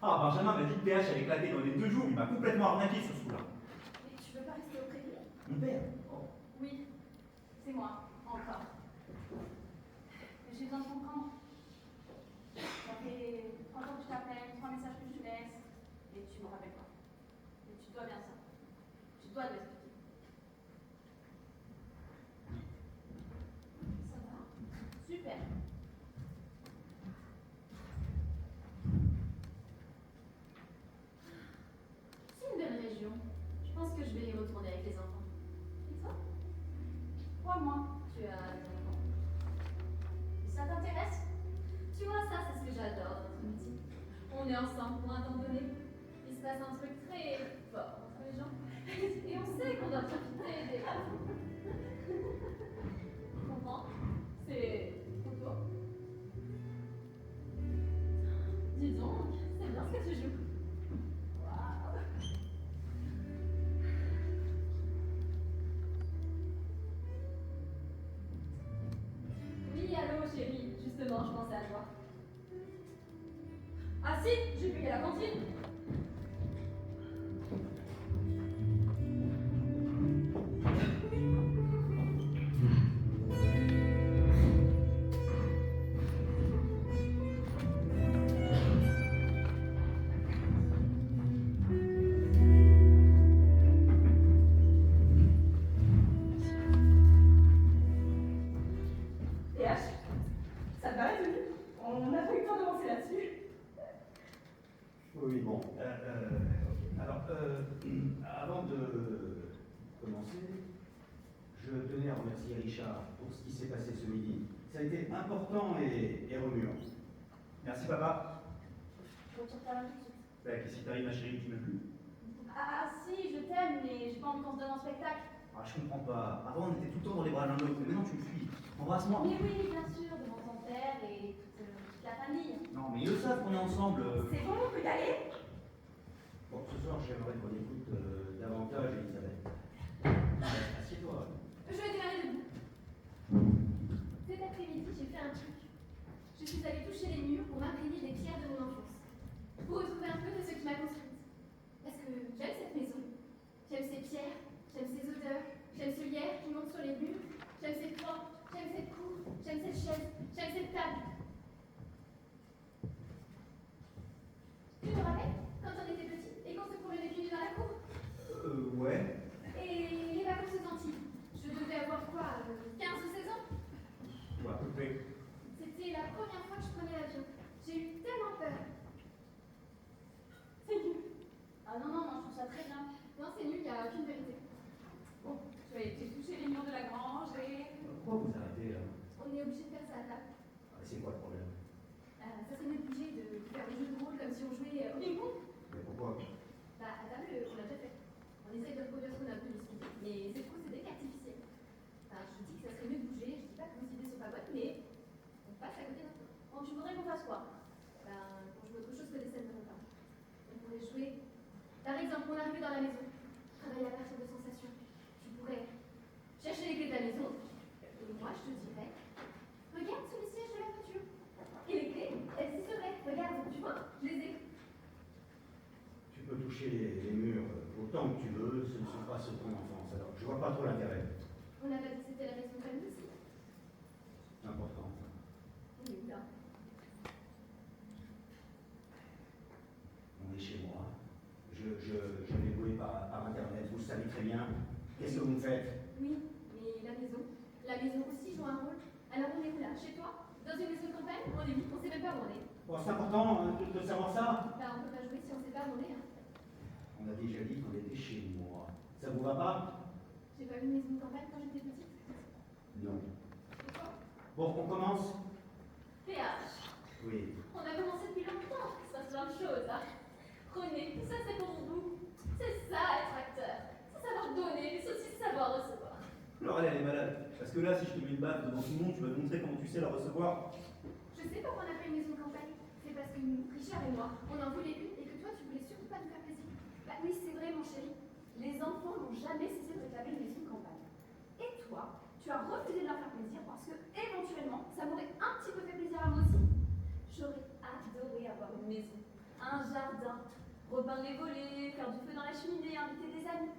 Ah, Benjamin m'a dit que PH avait éclaté dans les 2 jours. Il m'a complètement arnaqué sur ce coup-là. Mais tu veux pas rester auprès de lui? Mon père. Oh. Oui, c'est moi, encore. Mais j'ai besoin de comprendre. Ça fait 3 jours que je t'appelle, 3 messages que je te laisse, et tu me rappelles pas. Et tu dois bien ça. Tu dois m'expliquer. Ça va? Super. C'est une belle région. Je pense que je vais y retourner avec les enfants. Et toi? Crois-moi. Tu as des enfants. Et ça t'intéresse? Tu vois, ça, c'est ce que j'adore dans ce métier. On est ensemble pour un temps donné. Il se passe un truc très fort entre les gens. Et on sait qu'on doit profiter des... Tu comprends? C'est pour toi. Dis donc, c'est bien ce que tu joues. Waouh! Oui, allô, chérie. Justement, je pensais à toi. Ah si, j'ai payé la cantine. PH, ça te va la tenue? On n'a pas eu le temps d'avancer là-dessus. Oui, bon. Alors, avant de commencer, je tenais à remercier Richard pour ce qui s'est passé ce midi. Ça a été important et remuant. Merci papa. Je retire ta main tout de suite. Bah, qu'est-ce qui t'arrive ma chérie, tu m'aimes plus? Ah si, je t'aime, mais j'ai pas envie qu'on se donne en spectacle. Ah, je comprends pas. Avant on était tout le temps dans les bras l'un de l'autre, mais maintenant tu me fuis. Embrasse-moi. Mais oui, bien sûr, devant ton père et toute la famille. Non, mais ils le savent qu'on est ensemble. C'est bon, on peut y aller? Bon, ce soir, j'aimerais qu'on écoute davantage Elisabeth. Assieds-toi. Je vais démarrer debout. Cet après-midi, j'ai fait un truc. Je suis allée toucher les murs pour m'imprégner des pierres de mon enfance. Pour retrouver un peu de ce qui m'a construite. Parce que j'aime cette maison. J'aime ces pierres, j'aime ces odeurs, j'aime ce lierre qui monte sur les murs, j'aime cette porte, j'aime cette cour, j'aime cette chaise, j'aime cette table. Tu te rappelles quand on était petits et qu'on se promenait pieds nus dans la cour? Ouais. Et les vacances aux Antilles. Je devais avoir quoi, 15 ou 16 ans? Ouais, à peu près. C'était la première fois que je prenais l'avion. J'ai eu tellement peur. C'est nul. Ah non, moi je trouve ça très bien. Non, c'est nul, il n'y a aucune vérité. Bon, tu as été toucher les murs de la grange et... Pourquoi vous arrêtez là? On est obligé de faire ça à table. C'est quoi le problème? Ça serait obligé de faire des jeux de rôle comme si on jouait au ping-pong. Mais pourquoi? Bah, à table, on l'a déjà fait. On essaye de reproduire ce qu'on a un peu discuté. Mais c'est procédé artificiel. Enfin, je dis que ça serait mieux de bouger, je dis pas que vos idées sont pas bonnes, mais on passe à côté d'un peu. Bon, tu voudrais qu'on fasse quoi? Ben, qu'on joue autre chose que des scènes de repas. On pourrait jouer. Par exemple, on arrive dans la maison. Travailler à partir de sensations. Tu pourrais chercher les clés de la maison. Et moi, je te dirais, regarde sous le siège de la voiture. Et les clés, elles y seraient. Regarde, tu vois, je les ai. Tu peux toucher les murs autant que tu veux, ce ne sont pas ceux de ton enfance. Alors, je vois pas trop l'intérêt. On a pas dit que c'était la maison comme aussi. C'est important. On est où là? On est chez moi. Je l'ai loué par Internet, vous le savez très bien. Qu'est-ce que vous me faites? Oui, mais la maison aussi joue un rôle. Alors on est où là? Chez toi? Dans une maison de campagne? On est vite, on sait même pas où on est. Bon, c'est important de savoir ça. Bah on peut pas jouer si on sait pas où on est. Hein. On a déjà dit qu'on était chez moi. Ça vous va pas? J'ai pas vu une maison de campagne quand j'étais petite. Non. Pourquoi? Bon, on commence? PH. Oui. On a commencé depuis longtemps. Ça se plein de choses, hein. Prenez, tout ça c'est pour vous. C'est ça être acteur. C'est savoir donner, mais c'est aussi savoir recevoir. Alors elle est malade. Parce que là, si je te mets une baffe devant tout le monde, tu vas te montrer comment tu sais la recevoir. Je sais pourquoi on a fait une maison de campagne. C'est parce que nous, Richard et moi, on en voulait une et que toi tu voulais surtout pas nous faire plaisir. Bah oui, c'est vrai mon chéri. Les enfants n'ont jamais cessé de réclamer une maison de campagne. Et toi, tu as refusé de leur faire plaisir parce que éventuellement, ça m'aurait un petit peu fait plaisir à moi aussi. J'aurais adoré avoir une maison, un jardin, repeindre les volets, faire du feu dans la cheminée, inviter des amis.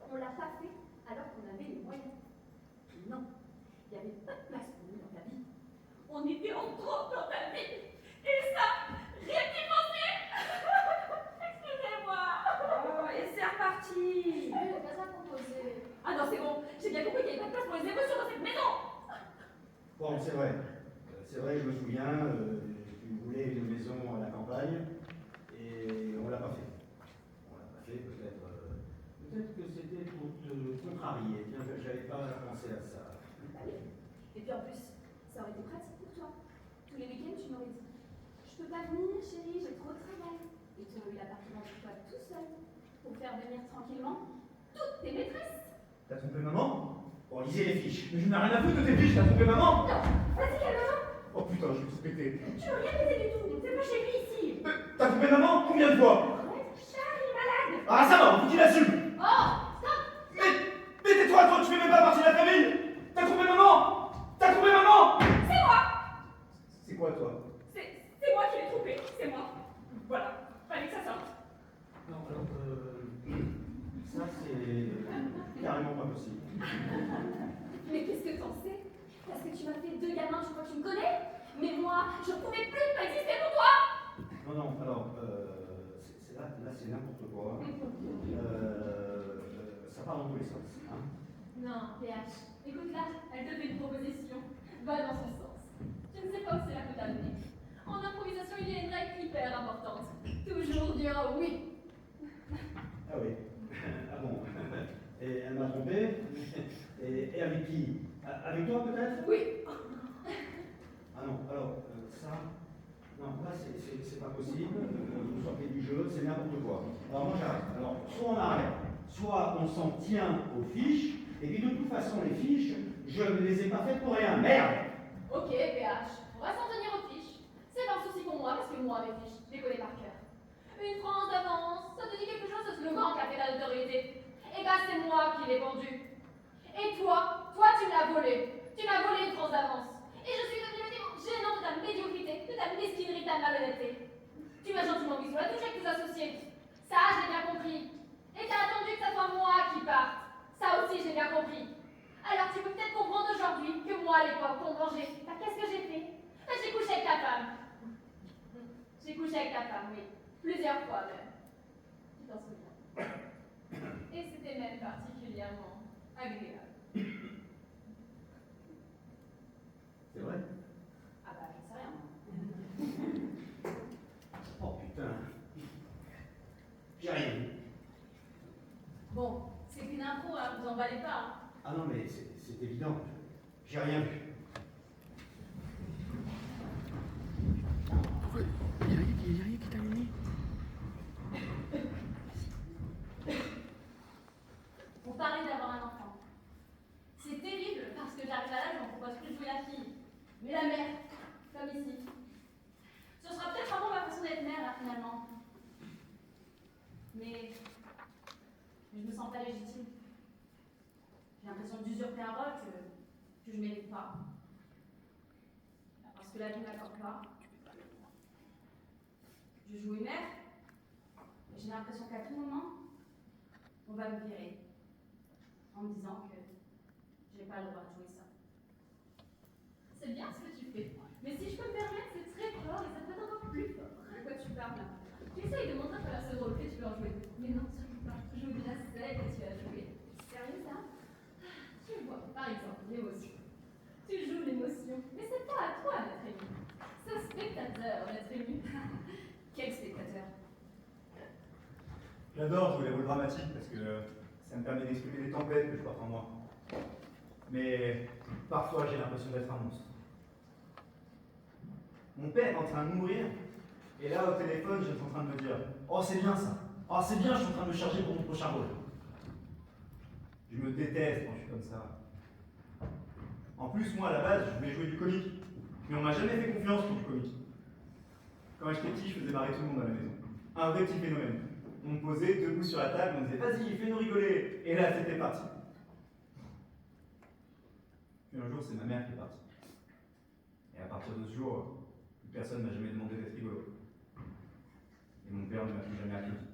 On l'a pas fait alors qu'on avait les moyens. Non, il n'y avait pas de place pour nous dans ta vie. On était en trop dans ta vie. Et ça, rien n'y pensé. Excusez-moi. Oh, et c'est reparti! Je n'ai pas à proposer. Ah non, c'est bon, j'ai bien compris qu'il n'y avait pas de place pour les émotions dans cette maison! Bon, c'est vrai. C'est vrai, je me souviens, tu voulais une maison à la campagne et on l'a pas fait. On l'a pas fait, peut-être que c'était pour te contrarier. Tiens, j'avais pas pensé à ça. Bah oui. Et puis en plus, ça aurait été pratique pour toi. Tous les week-ends, tu m'aurais dit je peux pas venir, chérie, j'ai trop de travail. Et tu aurais eu l'appartement pour toi tout seul pour faire venir tranquillement toutes tes maîtresses. T'as trompé maman? Bon, lisez les fiches. Mais je n'ai rien à foutre de tes fiches, t'as trompé maman? Non, vas-y, calme-toi. Oh putain, je vais tout péter. Tu veux rien péter du tout. C'est pas chez lui ici. T'as trompé maman? Combien de fois? Arrête, Charles, il est malade. Ah ça va, faut qu'il assume. Oh, stop. Mais tais-toi, toi, tu fais même pas partie de la famille. T'as trompé maman? T'as trompé maman? C'est moi! C'est quoi toi? C'est moi qui l'ai trompé, c'est moi. Voilà, fallait que ça sorte. Non, alors, ça c'est carrément pas possible. Mais qu'est-ce que t'en sais? Parce que tu m'as fait deux gamins, je crois que tu me connais. Mais moi, je ne pouvais plus pas exister pour toi. Non, alors, là c'est n'importe quoi. Ça part dans tous les sens. Hein. Non, PH. Écoute là, elle te fait une proposition. Va dans son sens. Je ne sais pas où c'est la peut t'amener. En improvisation, il y a une règle hyper importante. Toujours dire oui. Ah oui. Ah bon. Et elle m'a trompé. Et avec qui? Avec toi peut-être? Oui. Ah non, alors, ça. Non, là c'est pas possible. Vous sortez du jeu, c'est n'importe quoi. Alors moi j'arrête. Alors, soit on arrête, soit on s'en tient aux fiches. Et puis de toute façon, les fiches, je ne les ai pas faites pour rien. Merde! Ok, PH. On va s'en tenir aux fiches. C'est c'est moi mes fiches, je les connais par cœur. Une France d'avance, ça te dit quelque chose ce slogan qui a fait ta autorité? Eh ben c'est moi qui l'ai vendu. Et toi tu me l'as volé. Tu m'as volé une France d'avance. Et je suis devenue le témoin gênant de ta médiocrité, de ta mesquinerie, de ta malhonnêteté. Tu m'as gentiment mis sous la touche avec tes associés. Ça, je l'ai bien compris. Et t'as attendu que ça soit moi qui parte. Ça aussi, j'ai bien compris. Alors tu peux peut-être comprendre aujourd'hui que moi, à l'époque, ton danger, bah, qu'est-ce que j'ai fait? Bah, j'ai couché avec ta femme. J'ai couché avec ta femme, oui. Plusieurs fois même. Tu t'en souviens. Et c'était même particulièrement agréable. C'est vrai? Ah bah, j'en sais rien. Oh putain. J'ai rien vu. Bon, c'est qu'une impro, hein, vous emballez pas. Hein. Ah non, mais c'est évident. J'ai rien vu. Pourquoi il y a rien qui t'a allumé? Vous parlez d'avoir un enfant. C'est terrible parce que j'arrive à l'âge où on ne propose plus de jouer la fille. Mais la mère, comme ici. Ce sera peut-être vraiment ma façon d'être mère, là, finalement. Mais je me sens pas légitime. J'ai l'impression d'usurper un rôle que je mérite pas. Parce que la vie m'accorde pas. Je joue une mère, et j'ai l'impression qu'à tout moment, on va me virer. En me disant que j'ai pas le droit de jouer ça. C'est bien ce que tu fais. Mais si je peux me permettre, c'est très fort et ça peut être encore plus fort. De quoi tu parles là? Tu essayes de montrer à travers ce rôle que tu veux en jouer. Mais non, surtout pas. Je déjà celle que tu as joué. Sérieux ça? Tu vois, par exemple, l'émotion. Tu joues l'émotion. Mais c'est pas à toi d'être ému. C'est au spectateur d'être ému. Quel spectateur? J'adore jouer les rôles dramatiques parce que ça me permet d'exprimer les tempêtes que je porte en moi. Mais parfois j'ai l'impression d'être un monstre. Mon père est en train de mourir, et là au téléphone je suis en train de me dire « Oh c'est bien ça, oh c'est bien, je suis en train de me charger pour mon prochain rôle. » Je me déteste quand je suis comme ça. En plus moi à la base je voulais jouer du comique, mais on m'a jamais fait confiance pour du comique. Quand j'étais petit je faisais marrer tout le monde à la maison. Un vrai petit phénomène. On me posait debout sur la table, on me disait « Vas-y, fais-nous rigoler !» Et là c'était parti. Puis un jour c'est ma mère qui est partie. Et à partir de ce jour, plus personne ne m'a jamais demandé d'être rigolo. Et mon père ne m'a plus jamais applaudi.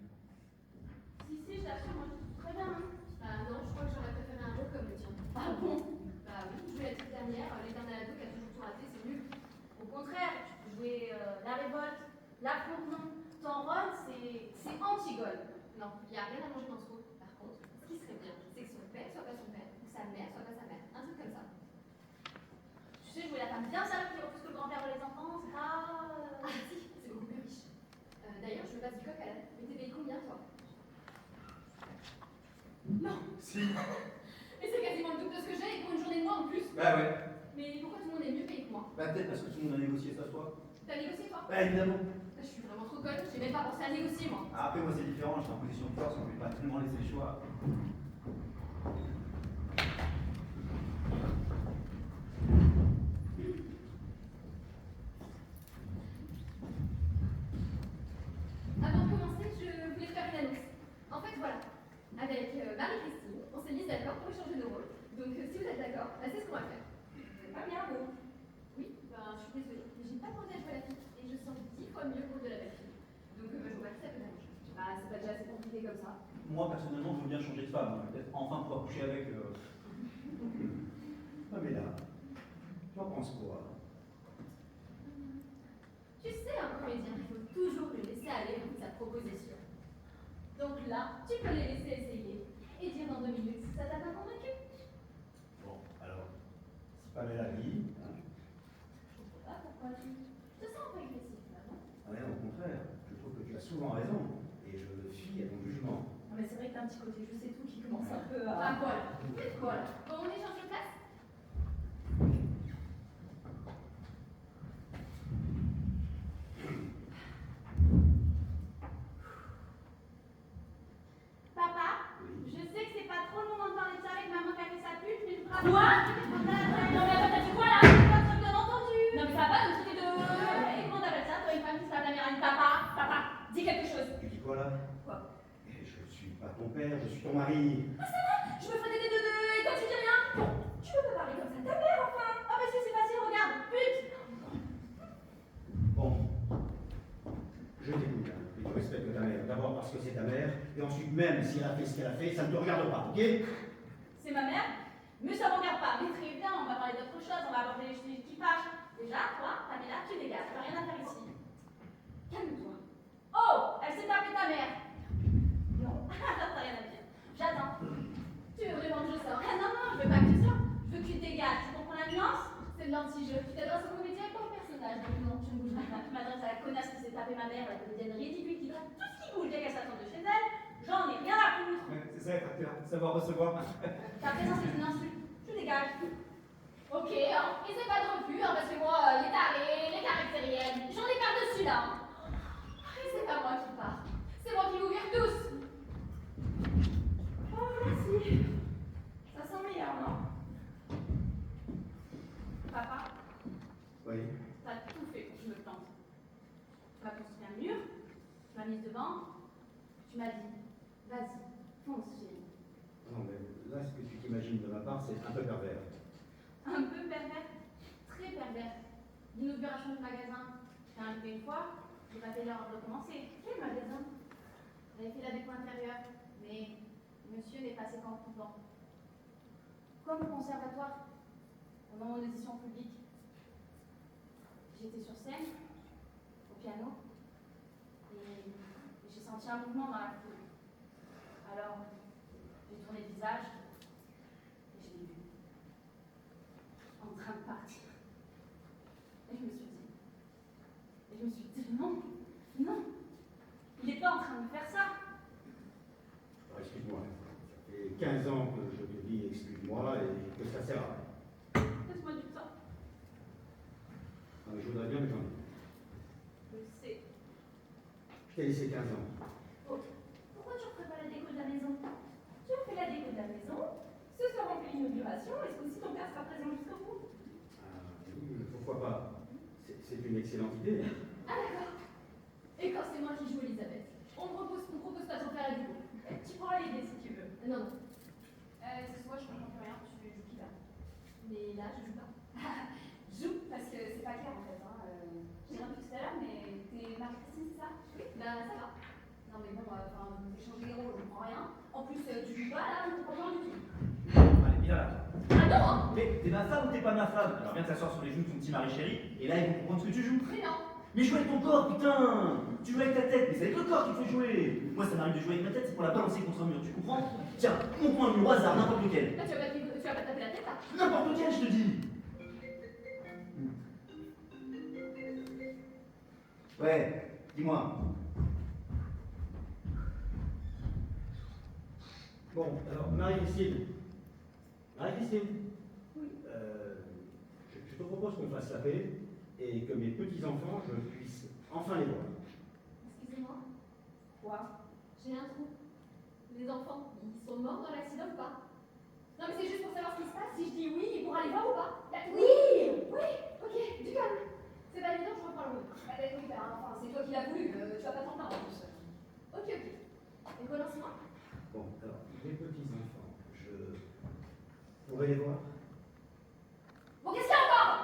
Si, je t'assure, moi je trouve très bien. Hein. Ah non, je crois que j'aurais préféré un rôle comme le tien. Ah bon? Bah oui, jouer la petite dernière, l'éternel ado qui a toujours tout raté, c'est nul. Au contraire, tu peux jouer la révolte, l'affrontement. Ton rôle, c'est Antigone. Non, il n'y a rien à manger dans ce rôle. Par contre, ce qui serait bien, c'est que son père soit pas son père, ou sa mère soit pas sa mère. Un truc comme ça. Tu sais, jouer la femme bien sale qui refuse que le grand-père de les enfants, c'est pas... Ah si, c'est beaucoup plus riche. D'ailleurs, je me passe du coq à l'âne. Mais t'es payé combien, toi? Non. Si. Mais c'est quasiment le double de ce que j'ai et pour une journée de moi en plus. Bah ouais. Mais pourquoi tout le monde est mieux payé que moi? Bah peut-être parce que tout le monde a négocié ça toi. T'as négocié, toi? Bah évidemment. Je suis vraiment trop conne, j'ai même pas pensé à négocier, moi. Ah, après moi c'est différent, je suis en position de force, on ne peut pas tellement laisser le choix. Avant de commencer, je voulais faire une annonce. En fait, voilà. Avec Marie-Christine, on s'est mis d'accord pour échanger nos rôles. Donc, si vous êtes d'accord, bah, c'est ce qu'on va faire. Vous êtes pas bien, vous? Oui, ben, je suis désolée, mais j'ai pas demandé à jouer la fille et je sens 10 fois mieux le rôle de la belle fille. Donc, je vois pas qui ça peut m'arranger. Bah, c'est pas déjà assez compliqué comme ça. Moi personnellement je veux bien changer de femme, peut-être enfin pouvoir coucher avec. Ah mais là, tu en penses quoi? Tu sais, un comédien, il faut toujours le laisser aller dans sa proposition. Donc là, tu peux les laisser essayer et dire dans 2 minutes si ça t'a pas convaincu. Bon, alors, c'est pas la vie, hein? Je comprends pas pourquoi tu te sens un peu agressif là, non? Ah non, au contraire, je trouve que tu as souvent raison, et je me fie à ton jugement. Non, mais c'est vrai que t'as un petit côté je sais tout qui commence un peu à... Ah, quoi là? Faites quoi là? Bon, on échange de place? Papa, je sais que c'est pas trop le moment de parler de ça avec maman qui a fait sa pute, mais je voudrais... Quoi? Non mais attends, t'as dit quoi là? Pas de truc bien entendu! Non mais ça va pas de traiter de... Et comment t'appelles ça, toi, une femme qui se tape la mère Mais je suis pas ton père, je suis ton mari. Ah, ça va, je me ferai des deux et toi tu dis rien. Bon, tu peux pas parler comme ça de ta mère, enfin. Ah, mais si, c'est facile, regarde, pute. Bon. Je t'écoute, hein, et tu respectes ta mère. D'abord parce que c'est ta mère, et ensuite, même si elle a fait ce qu'elle a fait, ça ne te regarde pas, ok? C'est ma mère, mais ça ne regarde pas. Mais très bien, on va parler d'autre chose, on va aborder les sujets qui fâchent. Déjà, toi, Pamela, tu dégages, tu n'as rien à faire ici. Calme-toi. Oh, elle s'est tapée ta mère. Non, t'as rien à dire. J'attends. Tu veux vraiment que je sorte? Ah non, non, je veux pas que tu sortes. Je veux que tu dégages. Tu comprends la nuance? C'est de l'anti-jeu. Tu t'adresses au comédien avec ton personnage. Donc non, tu ne bougeras pas. Tu m'adresses à la connasse qui s'est tapée ma mère, la comédienne ridicule qui drague tout ce qui bouge dès qu'elle s'attend de chez elle. J'en ai rien à foutre. C'est ça être acteur, savoir recevoir. Ta présence est une insulte. Tu dégages. Ok, hein. Et c'est pas de refus, hein, parce que moi, les tarés, les caractériels, j'en ai par-dessus là. Et c'est pas moi qui pars. C'est moi qui vous vire tous. Oh, merci. Ça sent meilleur, non? Papa, Oui. t'as tout fait pour que je me plante. Tu m'as construit un mur, tu m'as mise devant, tu m'as dit, vas-y, fonce, chérie. Non, mais là, ce que tu t'imagines de ma part, c'est un peu pervers. Un peu pervers, très pervers. L'inauguration du magasin, j'ai invité une fois, j'ai pas fait l'heure de recommencer. Quel magasin? J'avais fait la déco intérieure, mais monsieur n'est pas assez content. Comme au conservatoire, au moment de l'audition publique. J'étais sur scène, au piano, et j'ai senti un mouvement dans la foule. Alors, j'ai tourné le visage, et je l'ai vu. En train de partir. Et je me suis dit, non, non, il n'est pas en train de faire ça. Alors, excuse-moi, ça fait 15 ans que je te dis excuse-moi et que ça sert à rien. Laisse-moi du temps. Non, mais je voudrais bien que j'en ai. Je le sais. Je t'ai laissé 15 ans. Oh, pourquoi tu ne refais pas la déco de la maison? Tu refais la déco de la maison, ce soir on fait l'inauguration, est-ce qu'aussi ton père sera présent jusqu'au bout? Ah, oui, pourquoi pas? C'est une excellente idée. Ah d'accord. Et quand c'est moi qui joue Elisabeth, on propose pas de refaire la déco. Tu prends l'idée si tu veux. Non, non. Ce soir je comprends plus rien, tu joues qui là? Mais là je joue pas. Joue parce que c'est pas clair en fait. Hein. J'ai rien vu tout à l'heure, mais t'es Marie-Christine, c'est ça? Oui, bah ça va. Non mais bon, enfin, vous échangez les rôles, je comprends rien. En plus, tu joues pas là, je comprends rien du tout. Allez, viens là. Ah non, hein? Mais t'es ma femme ou t'es pas ma femme? Alors viens t'asseoir sur les genoux de ton petit mari chéri, et là ils vont comprendre ce que tu joues. Mais non. Mais joue avec ton corps, putain! Tu joues avec ta tête, mais c'est avec le corps qu'il faut jouer! Moi ça m'arrive de jouer avec ma tête, c'est pour la balancer contre un mur, tu comprends? Tiens, montre-moi un mur au hasard, n'importe lequel. Là, tu vas pas taper la tête là? N'importe lequel, je te dis! Ouais, dis-moi. Bon, alors, Marie-Christine. Marie-Christine. Oui. Je te propose qu'on fasse la paix et que mes petits-enfants, je puisse enfin les voir. Excusez-moi. Quoi? J'ai un trou. Les enfants, ils sont morts dans l'accident ou pas? Non mais c'est juste pour savoir ce qui se passe. Si je dis oui, il pourra les voir ou pas? Oui, ok, du calme. C'est pas évident, je reprends le mot. Ah bah oui, bah, enfin, c'est toi qui l'as voulu, tu vas pas t'en plaindre en plus. Ok. Et relance-moi. Bon, alors, mes petits-enfants, je pourrais les voir? Bon, qu'est-ce qu'il y a encore?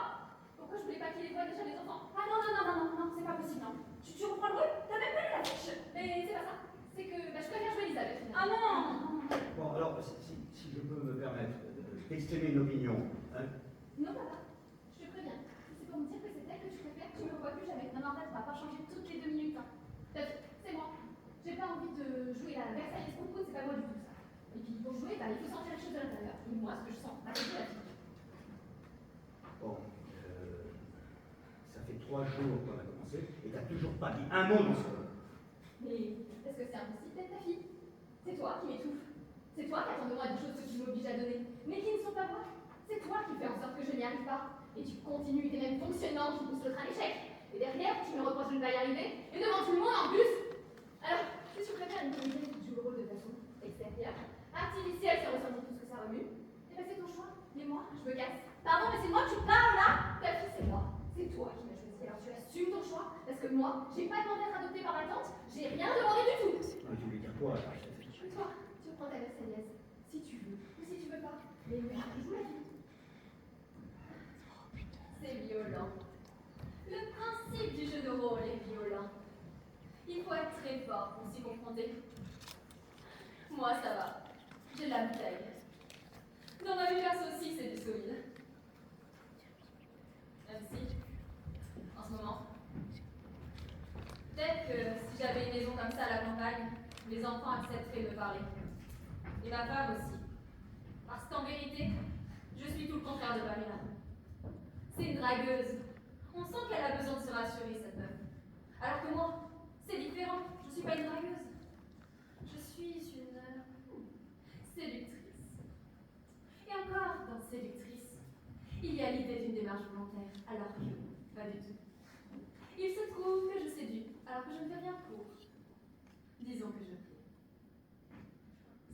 Pourquoi je voulais pas qu'il les voie déjà les enfants? Ah non, c'est pas possible, non. Tu reprends le rôle? T'as même pas lu la fiche. Mais c'est pas ça. C'est que bah, je préfère jouer Elisabeth. Ah non. Bon, alors, si je peux me permettre d'exprimer une opinion, hein, Non, papa, je te préviens. Si c'est pour me dire que c'est elle que tu préfères, tu me revois plus jamais. Non, mais en fait, on va pas changer toutes les 2 minutes. Hein. C'est moi. J'ai pas envie de jouer la Versailles Escroqueau, c'est pas moi du tout ça. Et puis pour jouer, bah, il faut sentir les choses de l'intérieur. Et moi, ce que je sens, bah, c'est la vie. bon, ça fait 3 jours qu'on a commencé et t'as toujours pas dit un mot dans ce rôle. Mais est-ce que c'est impossible d'être ta fille? C'est toi qui m'étouffe. C'est toi qui attends de moi des choses que tu m'obliges à donner, mais qui ne sont pas vraies. C'est toi qui fais en sorte que je n'y arrive pas. Et tu continues tes mêmes fonctionnements qui poussent l'autre à l'échec. Et derrière, tu me reproches de ne pas y arriver, et devant tout le monde en plus. Alors, si tu préfères une comédienne qui joue le rôle de façon extérieure, artificielle, sans ressentir tout ce que ça remue, eh ben c'est ton choix. Mais moi, je me casse. Pardon, mais c'est moi que tu parles là? Ta fille, c'est moi. C'est toi qui m'as choisi. Alors tu assumes ton choix, parce que moi, j'ai pas demandé à être adoptée par ma tante, j'ai rien demandé du tout. Ah, tu voulais dire Quoi là? Toi, tu prends ta Marseillaise, si tu veux, ou si tu veux pas. Mais moi, je joue la vie. C'est violent. Le principe du jeu de rôle est violent. Il faut être très fort pour s'y confronter. Moi, ça va. J'ai de la bouteille. Dans ma vie perso aussi, c'est du solide. Même si, en ce moment, peut-être que si j'avais une maison comme ça à la campagne, mes enfants accepteraient de me parler. Et ma femme aussi. Parce qu'en vérité, je suis tout le contraire de Pamela. C'est une dragueuse. On sent qu'elle a besoin de se rassurer, cette meuf. Alors que moi, c'est différent. Je ne suis pas une dragueuse. Je suis une séductrice. Et encore, dans séductrice, il y a l'idée d'une démarche volontaire, alors que pas du tout. Il se trouve que je séduis, alors que je ne fais rien pour. Disons que je plais.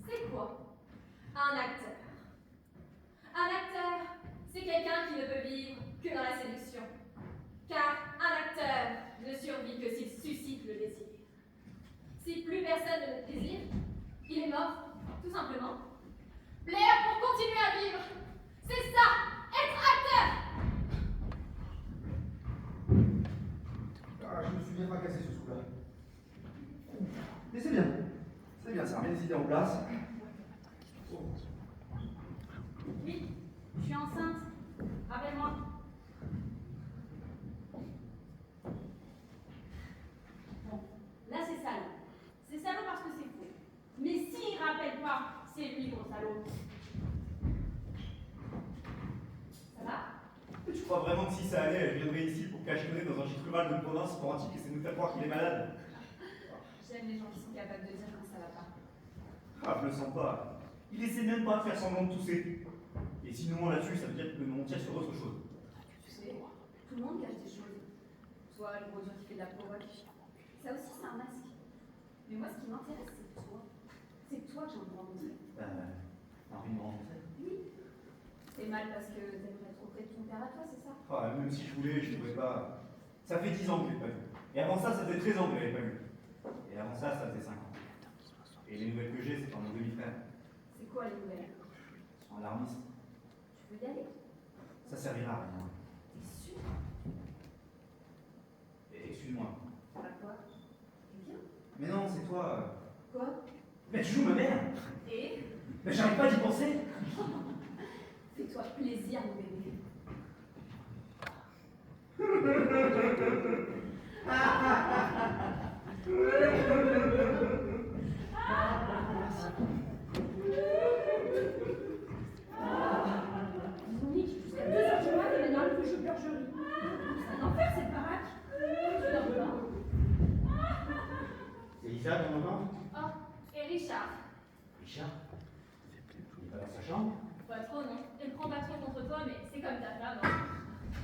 C'est quoi un acteur? Un acteur, c'est quelqu'un qui ne peut vivre que dans la séduction. Car un acteur ne survit que s'il suscite le désir. Si plus personne ne le désire, il est mort, tout simplement. Plaire pour continuer à vivre, c'est ça, être acteur! Ah, je me suis bien fracassé ce coup-là. Mais c'est bien, ça remet les idées en place. Oui, je suis enceinte. Rappelle-moi. Bon, là c'est salaud. C'est salaud parce que c'est faux. Mais s'il rappelle pas, c'est lui gros salaud. Ça va? Tu crois vraiment que si ça allait, elle viendrait ici pour cachetonner dans un gîte rural de province pour antique et essayer de nous faire croire qu'il est malade? J'aime les gens qui sont capables de dire quand ça va pas. Ah, je le sens pas. Il essaie même pas de faire semblant de tousser. Et si nous on là-dessus, ça veut dire que on tire sur autre chose. Tu sais, tout le monde cache des choses. Toi, le gros dur qui fait de la provoque. Ça aussi, c'est un masque. Mais moi, ce qui m'intéresse, c'est toi. C'est toi que j'ai envie de rencontrer. Envie de me rencontrer? Oui. C'est mal parce que t'aimerais trop près de ton père à toi, c'est ça? Ah, même si je voulais, je pourrais pas. Ça fait 10 ans que je l'ai pas vu. Et avant ça faisait 13 ans que je l'avais pas vu. Et avant ça faisait 5 ans. Et les nouvelles que j'ai, c'est par mon demi-frère. C'est quoi les nouvelles? Ils sont alarmistes. Tu veux y aller? Ça servira à rien. T'es sûr? Et excuse-moi. Ça va quoi? T'es bien? Mais non, c'est toi. Quoi? Mais tu joues ma mère. Et? Mais j'arrive pas d'y penser. Fais-toi plaisir, mon bébé. Monique, jusqu'à 2h du mat, elle est dans le jeu bergerie. C'est un enfer cette baraque. Tu dors pas? C'est Lisa, ton enfant? Oh, et Richard. Richard? Il est pas dans sa chambre? Pas trop, non. Elle prend pas trop contre toi, mais c'est comme ta femme. Hein.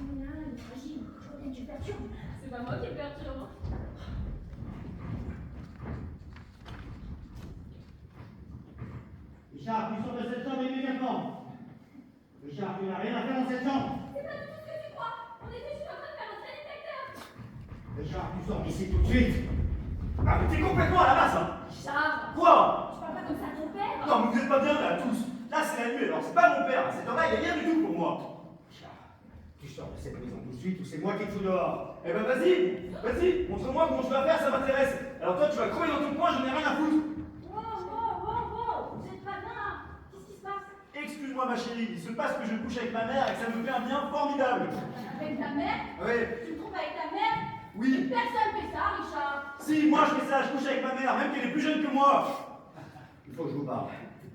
Oh là, il est fragile. Je vois bien que tu perturbes. C'est pas moi qui perturbe. Richard, tu sors de cette chambre immédiatement! Richard, tu n'as rien à faire dans cette chambre! C'est pas du tout ce que tu crois. On était juste en train de faire notre détecteur. Richard, tu sors d'ici tout de suite! Ah, mais t'es complètement à la masse, hein. Richard, Quoi? tu parles pas comme ça à ton père. Non, mais vous êtes pas bien là, tous. Là, c'est la nuit, alors c'est pas mon père. Cet homme-là, il est rien du tout pour moi. Richard, tu sors de cette maison tout de suite ou c'est moi qui te fous dehors! Eh ben vas-y, montre-moi comment je dois faire, ça m'intéresse. Alors toi, tu vas crever dans ton coin, j'en ai rien à foutre. Wow, vous êtes pas bien. Qu'est-ce qui se passe? Excuse-moi ma chérie, il se passe que je couche avec ma mère et que ça me fait un bien formidable. Avec ta mère? Oui, Tu te trompes avec ta mère? oui. Personne fait ça, Richard. Si, moi je fais ça, je couche avec ma mère, même qu'elle est plus jeune que moi. Il faut que je vous parle.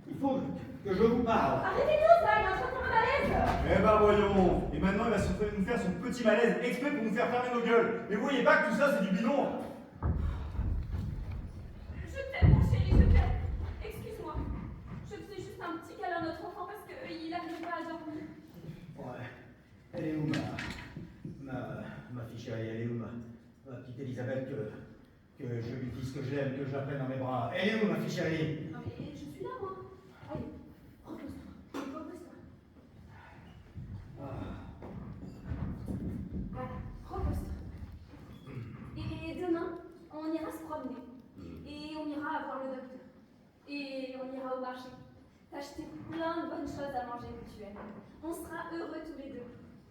Il faut que je vous parle. Arrêtez tout ça, il est en train de faire un malaise. Eh ben voyons. Et maintenant il va nous faire son petit malaise exprès pour nous faire fermer nos gueules. Mais vous voyez pas que tout ça c'est du bidon. Je t'aime, mon chéri, je t'aime. Excuse-moi. Je faisais juste un petit câlin à notre enfant parce qu'il n'arrive pas à dormir. Ouais. Elle est où ma fille chérie, elle est où ma petite Elisabeth que je lui dise que je l'aime, que je la prenne dans mes bras. Elle est où ma fille chérie? Non mais je suis là, moi. Allez, repose-toi. Repose-toi. Voilà, repose-toi. Et demain, on ira se promener. Et on ira voir le docteur. au marché, t'acheter plein de bonnes choses à manger que tu aimes. On sera heureux tous les deux,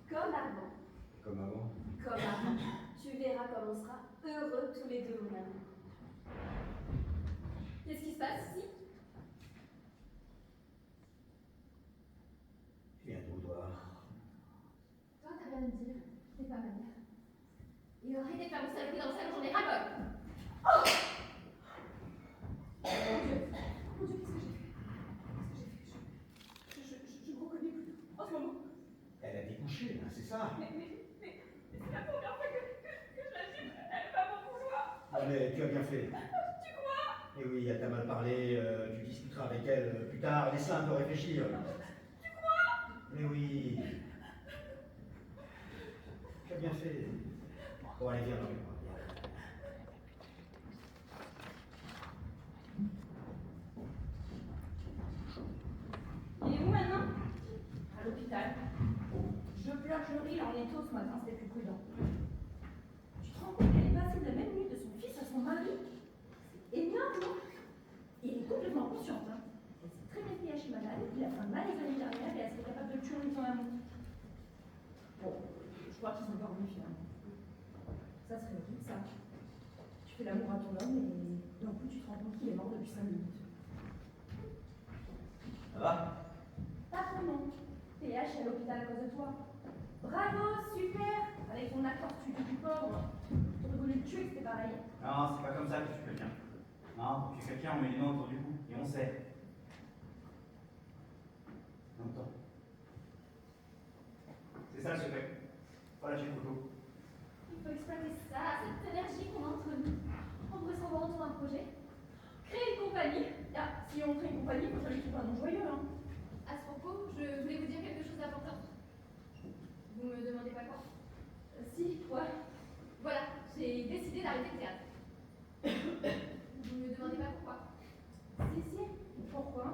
comme avant. Comme avant. Comme avant. Tu verras comme on sera heureux tous les deux, mon ami. Qu'est-ce qui se passe ici? Je viens de vous voir. Toi, t'as rien à me dire. T'es pas ma mère. Et arrêtez de faire vos saloperies dans le salon, j'en ai ras-le-bol. Oh mon Dieu, qu'est-ce que j'ai fait? Je me reconnais plus en ce moment. Elle a découché, hein, c'est ça. Mais c'est la première fois que je l'agite, elle va m'en vouloir. Ah, mais tu as bien fait. Tu crois? Et oui, elle t'a mal parlé, tu discuteras avec elle plus tard, laisse-la un peu réfléchir. Tu crois? Mais oui. Tu as bien fait. Bon, allez, viens dans les bras. Il est où maintenant? À l'hôpital. Je pleure, je ris, là on est tôt ce matin, c'était plus prudent. Tu te rends compte qu'elle est passée de la même nuit de son fils à son mari? C'est énorme, non? Et elle est complètement consciente, hein. Elle s'est très bien fait à chez malade, il a fait un mal les années dernières et elle serait capable de le tuer en étant amour. Bon, je crois qu'ils sont pas revenus finalement. Ça serait horrible, ça. Tu fais l'amour à ton homme et d'un coup tu te rends compte qu'il est mort depuis 5 minutes. Ça va? Pas ton nom. PH est à l'hôpital à cause de toi. Bravo, super. Avec ton accord studio du pauvre. T'aurais voulu le tuer, c'était pareil. Non, c'est pas comme ça que tu tues quelqu'un. Non, pour tuer quelqu'un, on met les mains autour du cou et on sait. Longtemps. C'est ça le secret. Voilà, j'ai le couteau. Il faut exploiter ça, cette énergie qu'on a entre nous. On pourrait se revoir autour d'un projet. Créer une compagnie. Ah, si on crée une compagnie, il faut lui trouver un nom joyeux, hein. À ce propos, je voulais vous dire quelque chose d'important. Vous me demandez pas quoi? Si, toi. Voilà, j'ai décidé d'arrêter le théâtre. Vous me demandez pas pourquoi? Si. Pourquoi?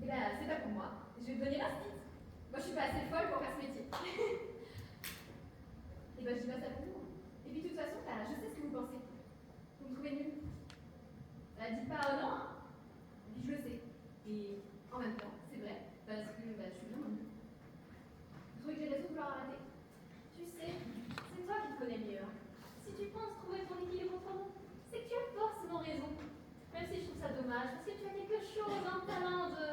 Eh ben, c'est pas pour moi. Je vais vous donner l'instit. Moi, je suis pas assez folle pour faire ce métier. Et ben, je dis pas ça pour vous. Et puis, de toute façon, bah, je sais ce que vous pensez. Vous me trouvez nulle. Bah, dites pas non, hein. Et puis, je le sais. Et en même temps, c'est vrai, parce que bah, je suis vraiment nulle. Vous trouvez que j'ai raison de vouloir arrêter? Tu sais, c'est toi qui te connais mieux. Hein. Si tu penses trouver ton équilibre autrement, c'est que tu as forcément raison. Même si je trouve ça dommage, parce que tu as quelque chose, un talent de...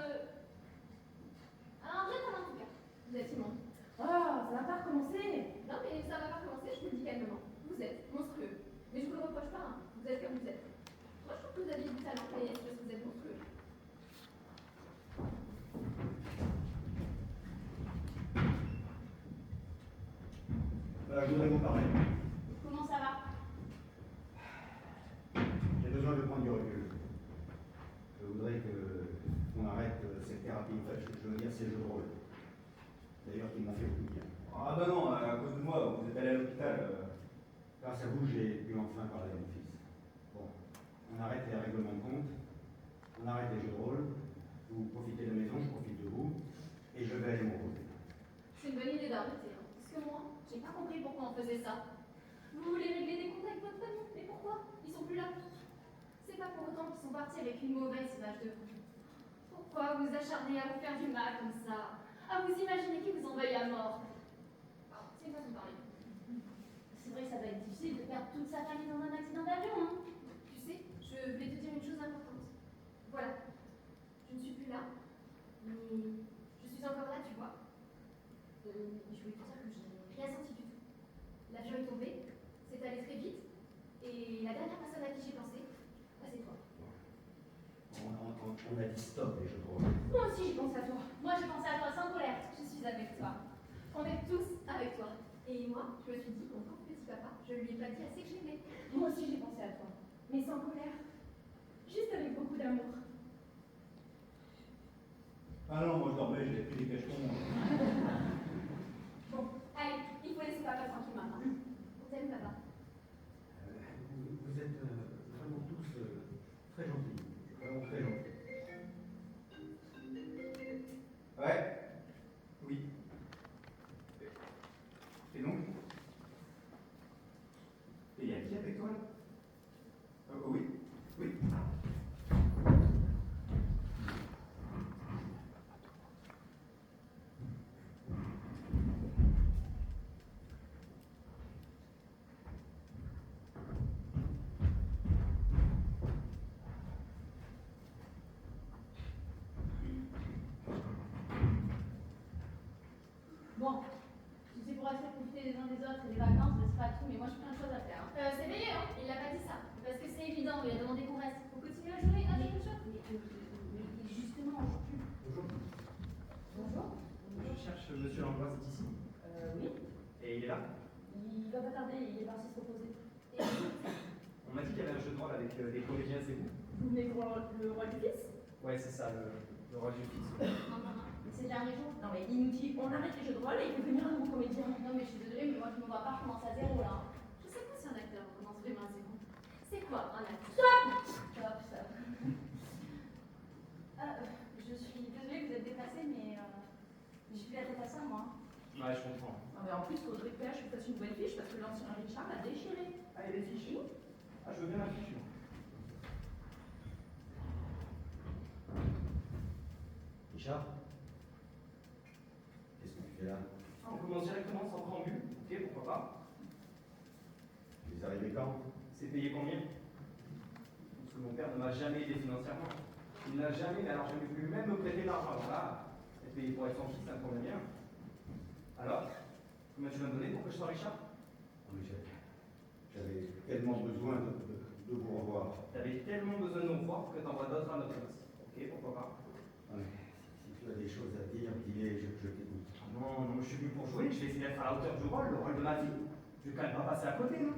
Un vrai talent en tout cas. Vous êtes immonde. Ah, ça va pas recommencer. Non mais ça va pas commencer, je vous le dis calmement. Vous êtes monstrueux. Mais je vous le reproche pas, hein. Vous êtes comme vous êtes. Moi je trouve que vous aviez du talent, mais c'est parce que vous êtes monstrueux. Je voudrais vous parler. Comment ça va? J'ai besoin de prendre du recul. Je voudrais qu'on arrête cette thérapie. En fait, je veux dire, ces jeux de rôle. D'ailleurs, qui m'ont fait beaucoup de bien. Ah bah non, à cause de moi, vous êtes allé à l'hôpital. Grâce à vous, j'ai pu enfin parler à mon fils. Bon, on arrête les règlements de compte, on arrête les jeux de rôle, vous profitez de la maison, je profite de vous, et je vais aller me reposer. C'est une bonne idée d'arrêter. Hein. Parce que moi, j'ai pas compris pourquoi on faisait ça. Vous voulez régler des comptes avec votre famille, mais pourquoi? Ils sont plus là. C'est pas pour autant qu'ils sont partis avec une mauvaise image de vous. Pourquoi vous acharnez à vous faire du mal comme ça? À vous imaginer qu'ils vous envoient à mort? C'est une façon de parler. C'est vrai que ça doit être difficile de perdre toute sa famille dans un accident d'avion, hein? Tu sais, je vais te dire une chose importante. Voilà. Je ne suis plus là, mais je suis encore là, tu vois. Je voulais te dire que je n'ai rien senti du tout. L'avion est tombé, c'est allé très vite, et la dernière personne à qui j'ai pensé, bah, c'est toi. On a dit stop les jeux de rôle. Moi aussi, j'ai pensé à toi. Moi, j'ai pensé à toi sans colère. Je suis avec toi. On est tous avec toi. Et moi, je me suis dit, mon pauvre petit papa, je lui ai pas dit assez que je l'aimais. Moi aussi, j'ai pensé à toi. Mais sans colère. Juste avec beaucoup d'amour. Ah non, moi je dormais, j'avais pris des cachetons. Bon, allez, il faut laisser papa tranquille maintenant. On t'aime, papa. Vous êtes vraiment tous très gentils, vraiment très gentils. Ouais. Oui. Et donc? Et il y a qui avec toi là? Oui. Oui. Bon, si c'est pour rester profiter des uns des autres et des vacances, ben, c'est pas tout, mais moi j'ai plein de choses à faire. Hein. C'est payé, hein. Il n'a pas dit ça. Parce que c'est évident, il a demandé qu'on reste. Faut continuer la journée, avec le choc. Mais justement, je plus. Bonjour. Bonjour. Je cherche Monsieur Langlois, c'est ici. Oui. Et il est là. Il va pas tarder, il est parti se reposer. Et On m'a dit qu'il y avait un jeu de rôle avec des comédiens, c'est vous? vous venez pour le roi du fils? Ouais, c'est ça, le roi du fils. Non, non, non. C'est le dernier jour. Non, mais il nous dit on arrête les jeux de rôle et il faut venir un nouveau comédien. Non, mais je suis désolée, mais moi je me vois pas recommencer à zéro là. Je sais pas si un acteur recommence vraiment à zéro. C'est quoi un acteur? Stop, stop. Je suis désolée, vous êtes déplacée, mais j'ai plus la tête à ça, moi. Ouais, je comprends. Non, mais en plus, il faudrait que je vous fasse une nouvelle fiche parce que l'ancien Richard l'a déchiré. Ah, il y a des fiches? Ah, je veux bien la fiche. moi. Richard? Qu'est-ce que tu fais là? Ah, on commence directement sans préambule. Ok, pourquoi pas. Tu es arrivé quand? C'est payé combien? Parce que mon père ne m'a jamais aidé financièrement. Il n'a jamais, mais alors jamais voulu même me prêter de l'argent. Alors là, être payé pour être son fils, ça me convient bien. Alors, combien tu vas me donner pour que je sois Richard? Oh, mais j'avais tellement besoin de vous revoir. T'avais tellement besoin de nous voir que t'envoies d'autres à notre place. Ok, pourquoi pas. Ah, mais si tu as des choses à dire, dis-les, je t'écoute. Ah non, non, je suis venu pour jouer, je vais essayer d'être à la hauteur du rôle, le rôle de ma vie. Je vais quand même pas passer à côté, non?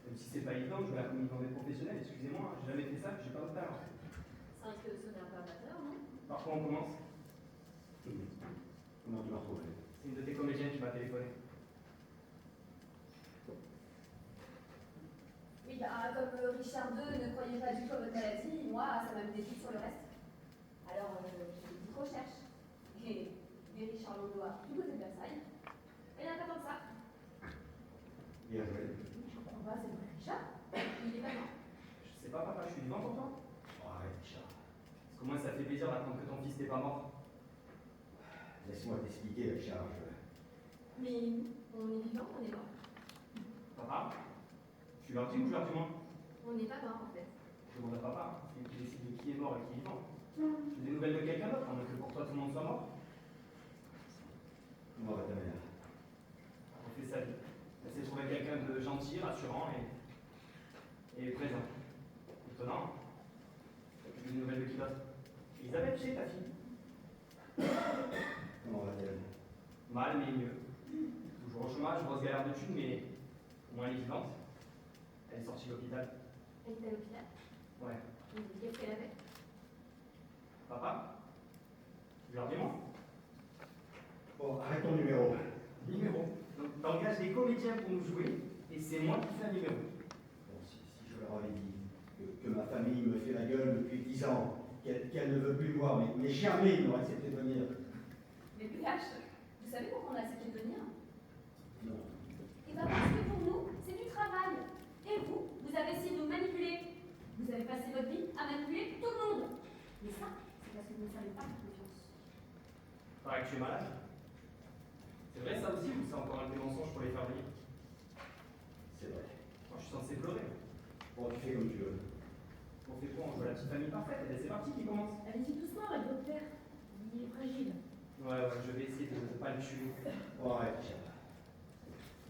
Même si c'est pas évident, je vais la communiquer des professionnels, excusez-moi, j'ai jamais fait ça, j'ai pas de talent. Ça risque de sonner un peu amateur, non? Par quoi on commence? Comment tu m'as retrouvé? C'est une de tes comédiennes qui m'a téléphoné. Oui, bah, comme Richard II ne croyait pas du tout à votre maladie, moi, ça m'a mis des doutes sur le reste. Alors, j'ai fait des petites recherches. J'ai des Richard Langlois du côté de Versailles. Et il n'y en a pas tant que ça. Bien joué. Je comprends pas, c'est le vrai Richard. Il est pas mort. Je sais pas, papa, je suis vivant pour toi? Oh, arrête, Richard. Parce qu'au moins ça fait plaisir d'apprendre que ton fils n'est pas mort. Laisse-moi t'expliquer, Richard. Mais on est vivant, on est mort. Papa? Je suis leur dis ou je leur dis moi? On n'est pas mort en fait. Je demande à papa, c'est lui qui décide de qui est mort et qui est vivant. J'ai des nouvelles de quelqu'un d'autre, pendant que pour toi tout le monde soit mort. Comment va ta mère? On fait sa vie. Elle s'est trouvée quelqu'un de gentil, rassurant et présent. Étonnant. J'ai des nouvelles de qui d'autre? Elisabeth, tu sais, ta fille? Comment va-t-elle? Mal, mais mieux. Toujours au chômage, grosse galère de thunes, mais au moins elle est vivante. Elle est sortie de l'hôpital. Elle était à l'hôpital. Ouais. Qu'est-ce qu'elle avait? Papa? Je leur dis moi? Bon, arrête ton numéro. Numéro. Donc t'engages des comédiens pour nous jouer, et c'est moi qui fais un numéro. Bon, si je leur avais dit que ma famille me fait la gueule depuis 10 ans, qu'elle ne veut plus me voir, mais jamais ils n'auraient accepté de venir. Mais PH, vous savez pourquoi on a accepté de venir? Non. Et bien parce que pour nous, c'est du travail. Et vous avez essayé de nous manipuler. Vous avez passé votre vie à manipuler tout le monde. Mais ça, c'est parce que vous ne savez pas faire confiance. Paraît que tu es malade. C'est vrai ça aussi, ou c'est encore un des mensonges pour les faire venir? C'est vrai. Moi je suis censé pleurer. Bon, tu fais comme tu veux. On fait quoi? On joue à la petite famille parfaite, et c'est parti qui commence. Allez-y doucement avec votre père. Il est fragile. Ouais, je vais essayer de ne pas le tuer. Bon, arrête, Richard.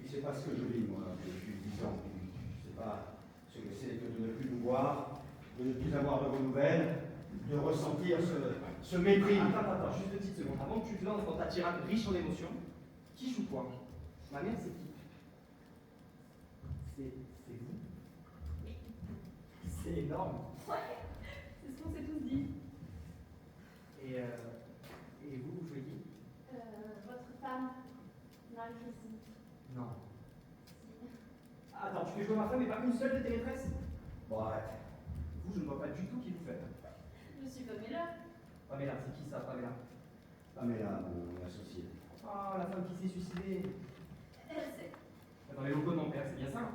Tu sais pas ce que je vis, moi, depuis 10 ans. Tu sais pas ce que c'est que de ne plus nous voir, de ne plus avoir de vos nouvelles, de ressentir ce mépris. Attends, juste une petite seconde. Avant que tu te lances dans ta tirade riche en émotions, qui joue quoi? Ma mère, c'est qui? C'est vous? C'est énorme. Ouais, c'est ce qu'on s'est tous dit. Et vous jouez qui? Votre femme, Marie-Christine. Non. Attends, tu fais jouer ma femme et pas une seule de tes maîtresses? Bon, arrête. Vous, je ne vois pas du tout qui vous faites. Je suis Pamela. Pamela, c'est qui ça, Pamela? Pamela, mon associé. Ah, la femme qui s'est suicidée. Elle sait. Dans les locaux de mon père, c'est bien ça?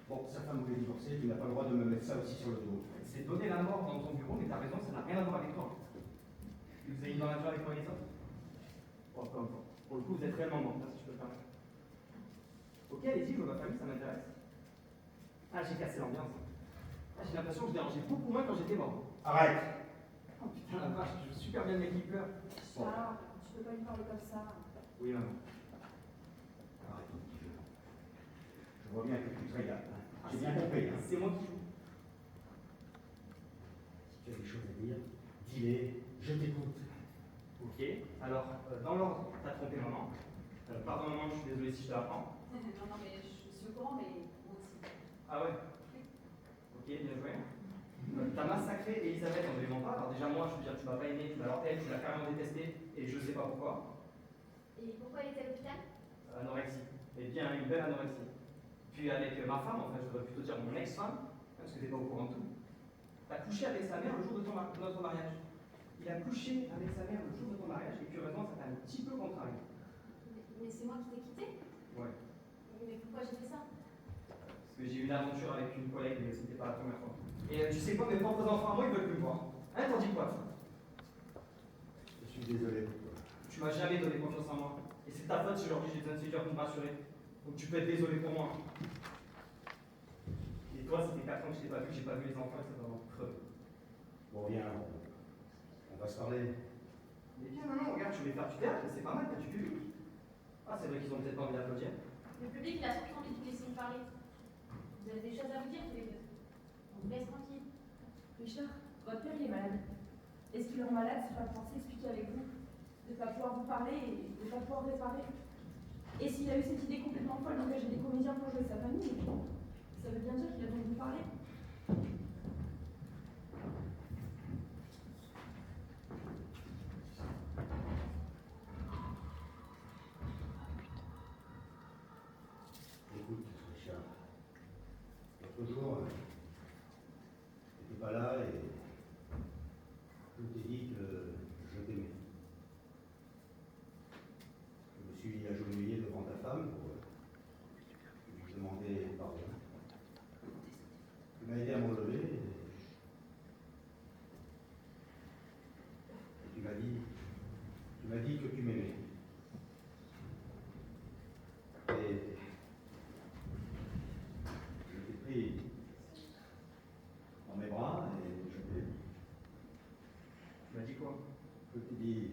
Bon, sa femme voulait divorcer, tu n'as pas le droit de me mettre ça aussi sur le dos. Elle s'est donné la mort dans ton bureau, mais t'as raison, ça n'a rien à voir avec toi. Vous avez mis dans la joie avec moi et les autres? Bon, peu importe. Pour le coup, vous êtes réellement mort, si je peux le permettre. Ok, allez-y, ma famille, ça m'intéresse. Ah, j'ai cassé l'ambiance. Ah, j'ai l'impression que je dérangeais beaucoup moins quand j'étais mort. Arrête! Oh putain, la vache, je joue super bien avec qui pleure. Charles, tu peux pas lui parler comme ça. Oui, maman. Arrête ton petit jeu. Je vois bien que tu te régales. Hein. J'ai bien compris. Hein. C'est moi qui joue. Si tu as des choses à dire, dis-les, je t'écoute. Ok, alors, dans l'ordre, t'as trompé maman. Pardon maman, je suis désolé si je te l'apprends. Non, non, mais je suis au courant, mais moi aussi. Ah ouais. Ok, bien joué. T'as massacré Elisabeth en ne l'aimant pas. Alors déjà moi, je veux dire, tu m'as pas aimé. Alors elle, tu l'as carrément détestée. Et je sais pas pourquoi. Et pourquoi elle était à l'hôpital? Anorexie. Et bien, une belle anorexie. Puis avec ma femme, enfin je devrais plutôt dire mon ex-femme, parce que t'es pas au courant de tout. T'as couché avec sa mère le jour de notre mariage. Il a couché avec sa mère le jour de ton mariage et curieusement ça t'a un petit peu contrarié. Mais c'est moi qui t'ai quitté? Ouais. Mais pourquoi j'ai fait ça? Parce que j'ai eu une aventure avec une collègue, mais c'était pas la première fois. Et tu sais quoi, mes propres enfants à moi, ils veulent plus me voir. Hein, t'en dis quoi, toi? Je suis désolé pour toi. Tu m'as jamais donné confiance en moi. Et c'est ta faute si aujourd'hui j'ai besoin de te dire pour me rassurer. Donc tu peux être désolé pour moi. Et toi, ça fait 4 ans que je t'ai pas vu, que j'ai pas vu les enfants, et ça va m'en crever. Bon, viens, on va se parler. Mais bien maman, regarde, tu veux faire du théâtre, c'est pas mal, t'as du public. Ah, c'est vrai qu'ils ont peut-être pas envie d'applaudir. Le public, il a surtout envie de vous laisser me parler. Vous avez des choses à vous dire tous les deux. On vous laisse tranquille. Richard, votre père il est malade. Est-ce qu'il est malade, c'est pas pouvoir s'expliquer avec vous, de ne pas pouvoir vous parler et de ne pas pouvoir réparer? Et s'il a eu cette idée complètement folle d'engager des comédiens pour jouer sa famille, ça veut bien dire qu'il a besoin de vous parler. Écoute, Richard. L'autre jour, tu n'étais pas là et je t'ai dit que je t'aimais. Je me suis agenouillé devant ta femme pour lui demander pardon. Tu m'as aidé à me relever et tu m'as dit que tu m'aimais. Et je t'ai pris dans mes bras et Tu m'as dit quoi? je t'ai dit,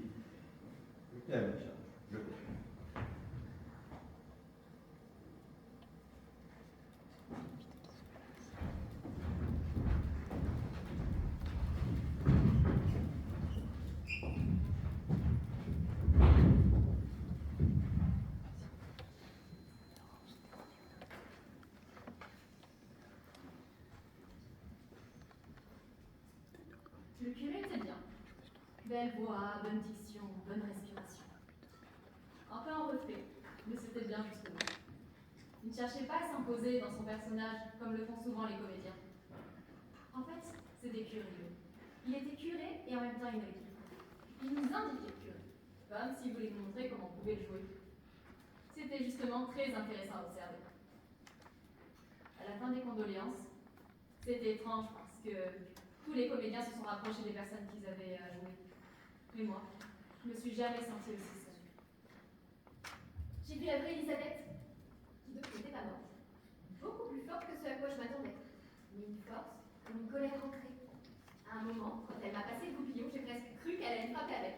je t'aime, Richard, je t'aime. Le curé était bien. Belle voix, bonne diction, bonne respiration. Un peu en retrait, mais c'était bien justement. Il ne cherchait pas à s'imposer dans son personnage comme le font souvent les comédiens. En fait, c'était curieux. Il était curé et en même temps il nous Il nous indiquait le curé, comme s'il voulait nous montrer comment on pouvait le jouer. C'était justement très intéressant à observer. À la fin des condoléances, c'était étrange parce que tous les comédiens se sont rapprochés des personnes qu'ils avaient à jouer. Mais moi, je me suis jamais sentie aussi seule. J'ai vu la vraie Elisabeth, qui donc n'était pas morte. Beaucoup plus forte que ce à quoi je m'attendais. Mais une force, comme une colère ancrée. À un moment, quand elle m'a passé le goupillon, j'ai presque cru qu'elle allait me frapper avec.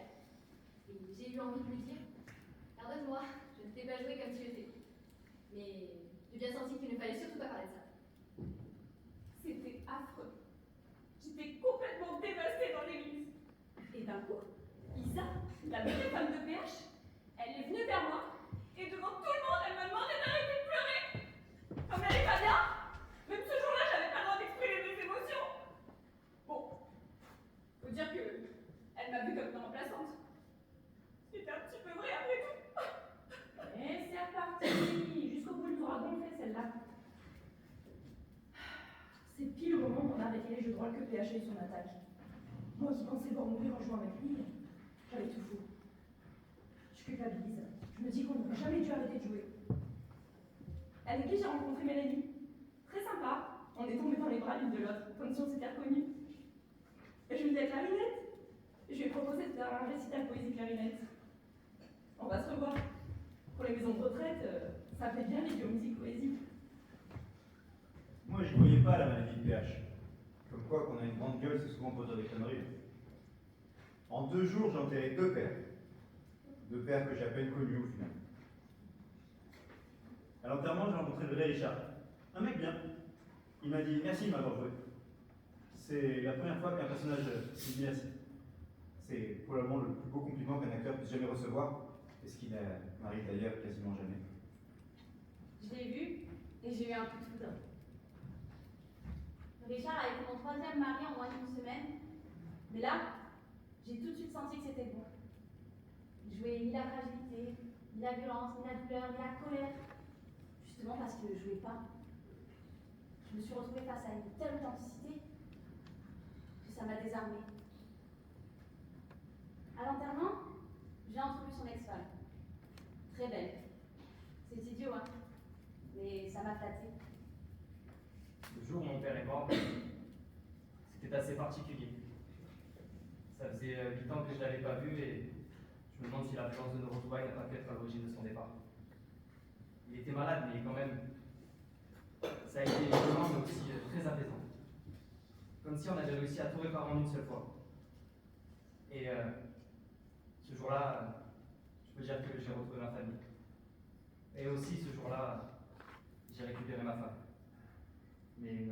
Et j'ai eu envie de lui dire, pardonne-moi, je ne t'ai pas joué comme tu étais. Mais j'ai bien senti qu'il ne fallait surtout pas parler de ça. C'était affreux. J'étais complètement dévastée dans l'église. Et d'un coup, Isa, la belle femme de PH, elle est venue vers moi et devant tout le monde, elle m'a demandé d'arrêter de pleurer. Comme elle est pas bien, même ce jour-là, j'avais pas le droit d'exprimer mes émotions. Bon, faut dire que elle m'a vue comme une remplaçante. C'était un petit peu vrai après tout. Et c'est reparti. Jusqu'au bout, elle nous aura gonflé celle-là. C'est pile au moment où on a arrêté les jeux de rôle que PH a eu son attaque. Moi qui pensais voir mourir en jouant avec lui, j'avais tout fou. Je culpabilise. Je me dis qu'on n'aurait jamais dû arrêter de jouer. À l'église, j'ai rencontré Mélanie. Très sympa. On est tombés dans les bras l'une de l'autre, comme si on s'était reconnus. Et je me dis à clarinette. Je lui ai proposé de faire un récital poésie clarinette. On va se revoir. Pour les maisons de retraite, ça fait bien les duos musique poésie. Moi, je ne voyais pas la maladie de PH. Comme quoi, qu'on a une grande gueule, c'est souvent pour dire des conneries. En 2 jours, j'ai enterré 2 pères. Deux pères que j'ai à peine connus au final. À l'enterrement, j'ai rencontré le vrai Richard. Un mec bien. Il m'a dit merci de m'avoir joué. C'est la première fois qu'un personnage me dit merci. C'est probablement le plus beau compliment qu'un acteur puisse jamais recevoir, et ce qui n'arrive d'ailleurs quasiment jamais. Je l'ai vu et j'ai eu un coup de foudre. Richard a été mon troisième mari en moins d'une semaine, mais là, j'ai tout de suite senti que c'était bon. Il jouait ni la fragilité, ni la violence, ni la douleur, ni la colère, justement parce qu'il ne jouait pas. Je me suis retrouvée face à une telle authenticité que ça m'a désarmée. À l'enterrement, j'ai entrevu son ex-femme. Très belle. C'est idiot, hein, mais ça m'a flattée. Le jour où mon père est mort, c'était assez particulier. Ça faisait 8 ans que je ne l'avais pas vu et je me demande si la violence de nos retrouvailles n'a pas pu être à l'origine de son départ. Il était malade, mais quand même, ça a été violent, mais aussi très apaisant. Comme si on avait réussi à tout réparer en une seule fois. Et ce jour-là, je peux dire que j'ai retrouvé ma famille. Et aussi, ce jour-là, j'ai récupéré ma femme. Mais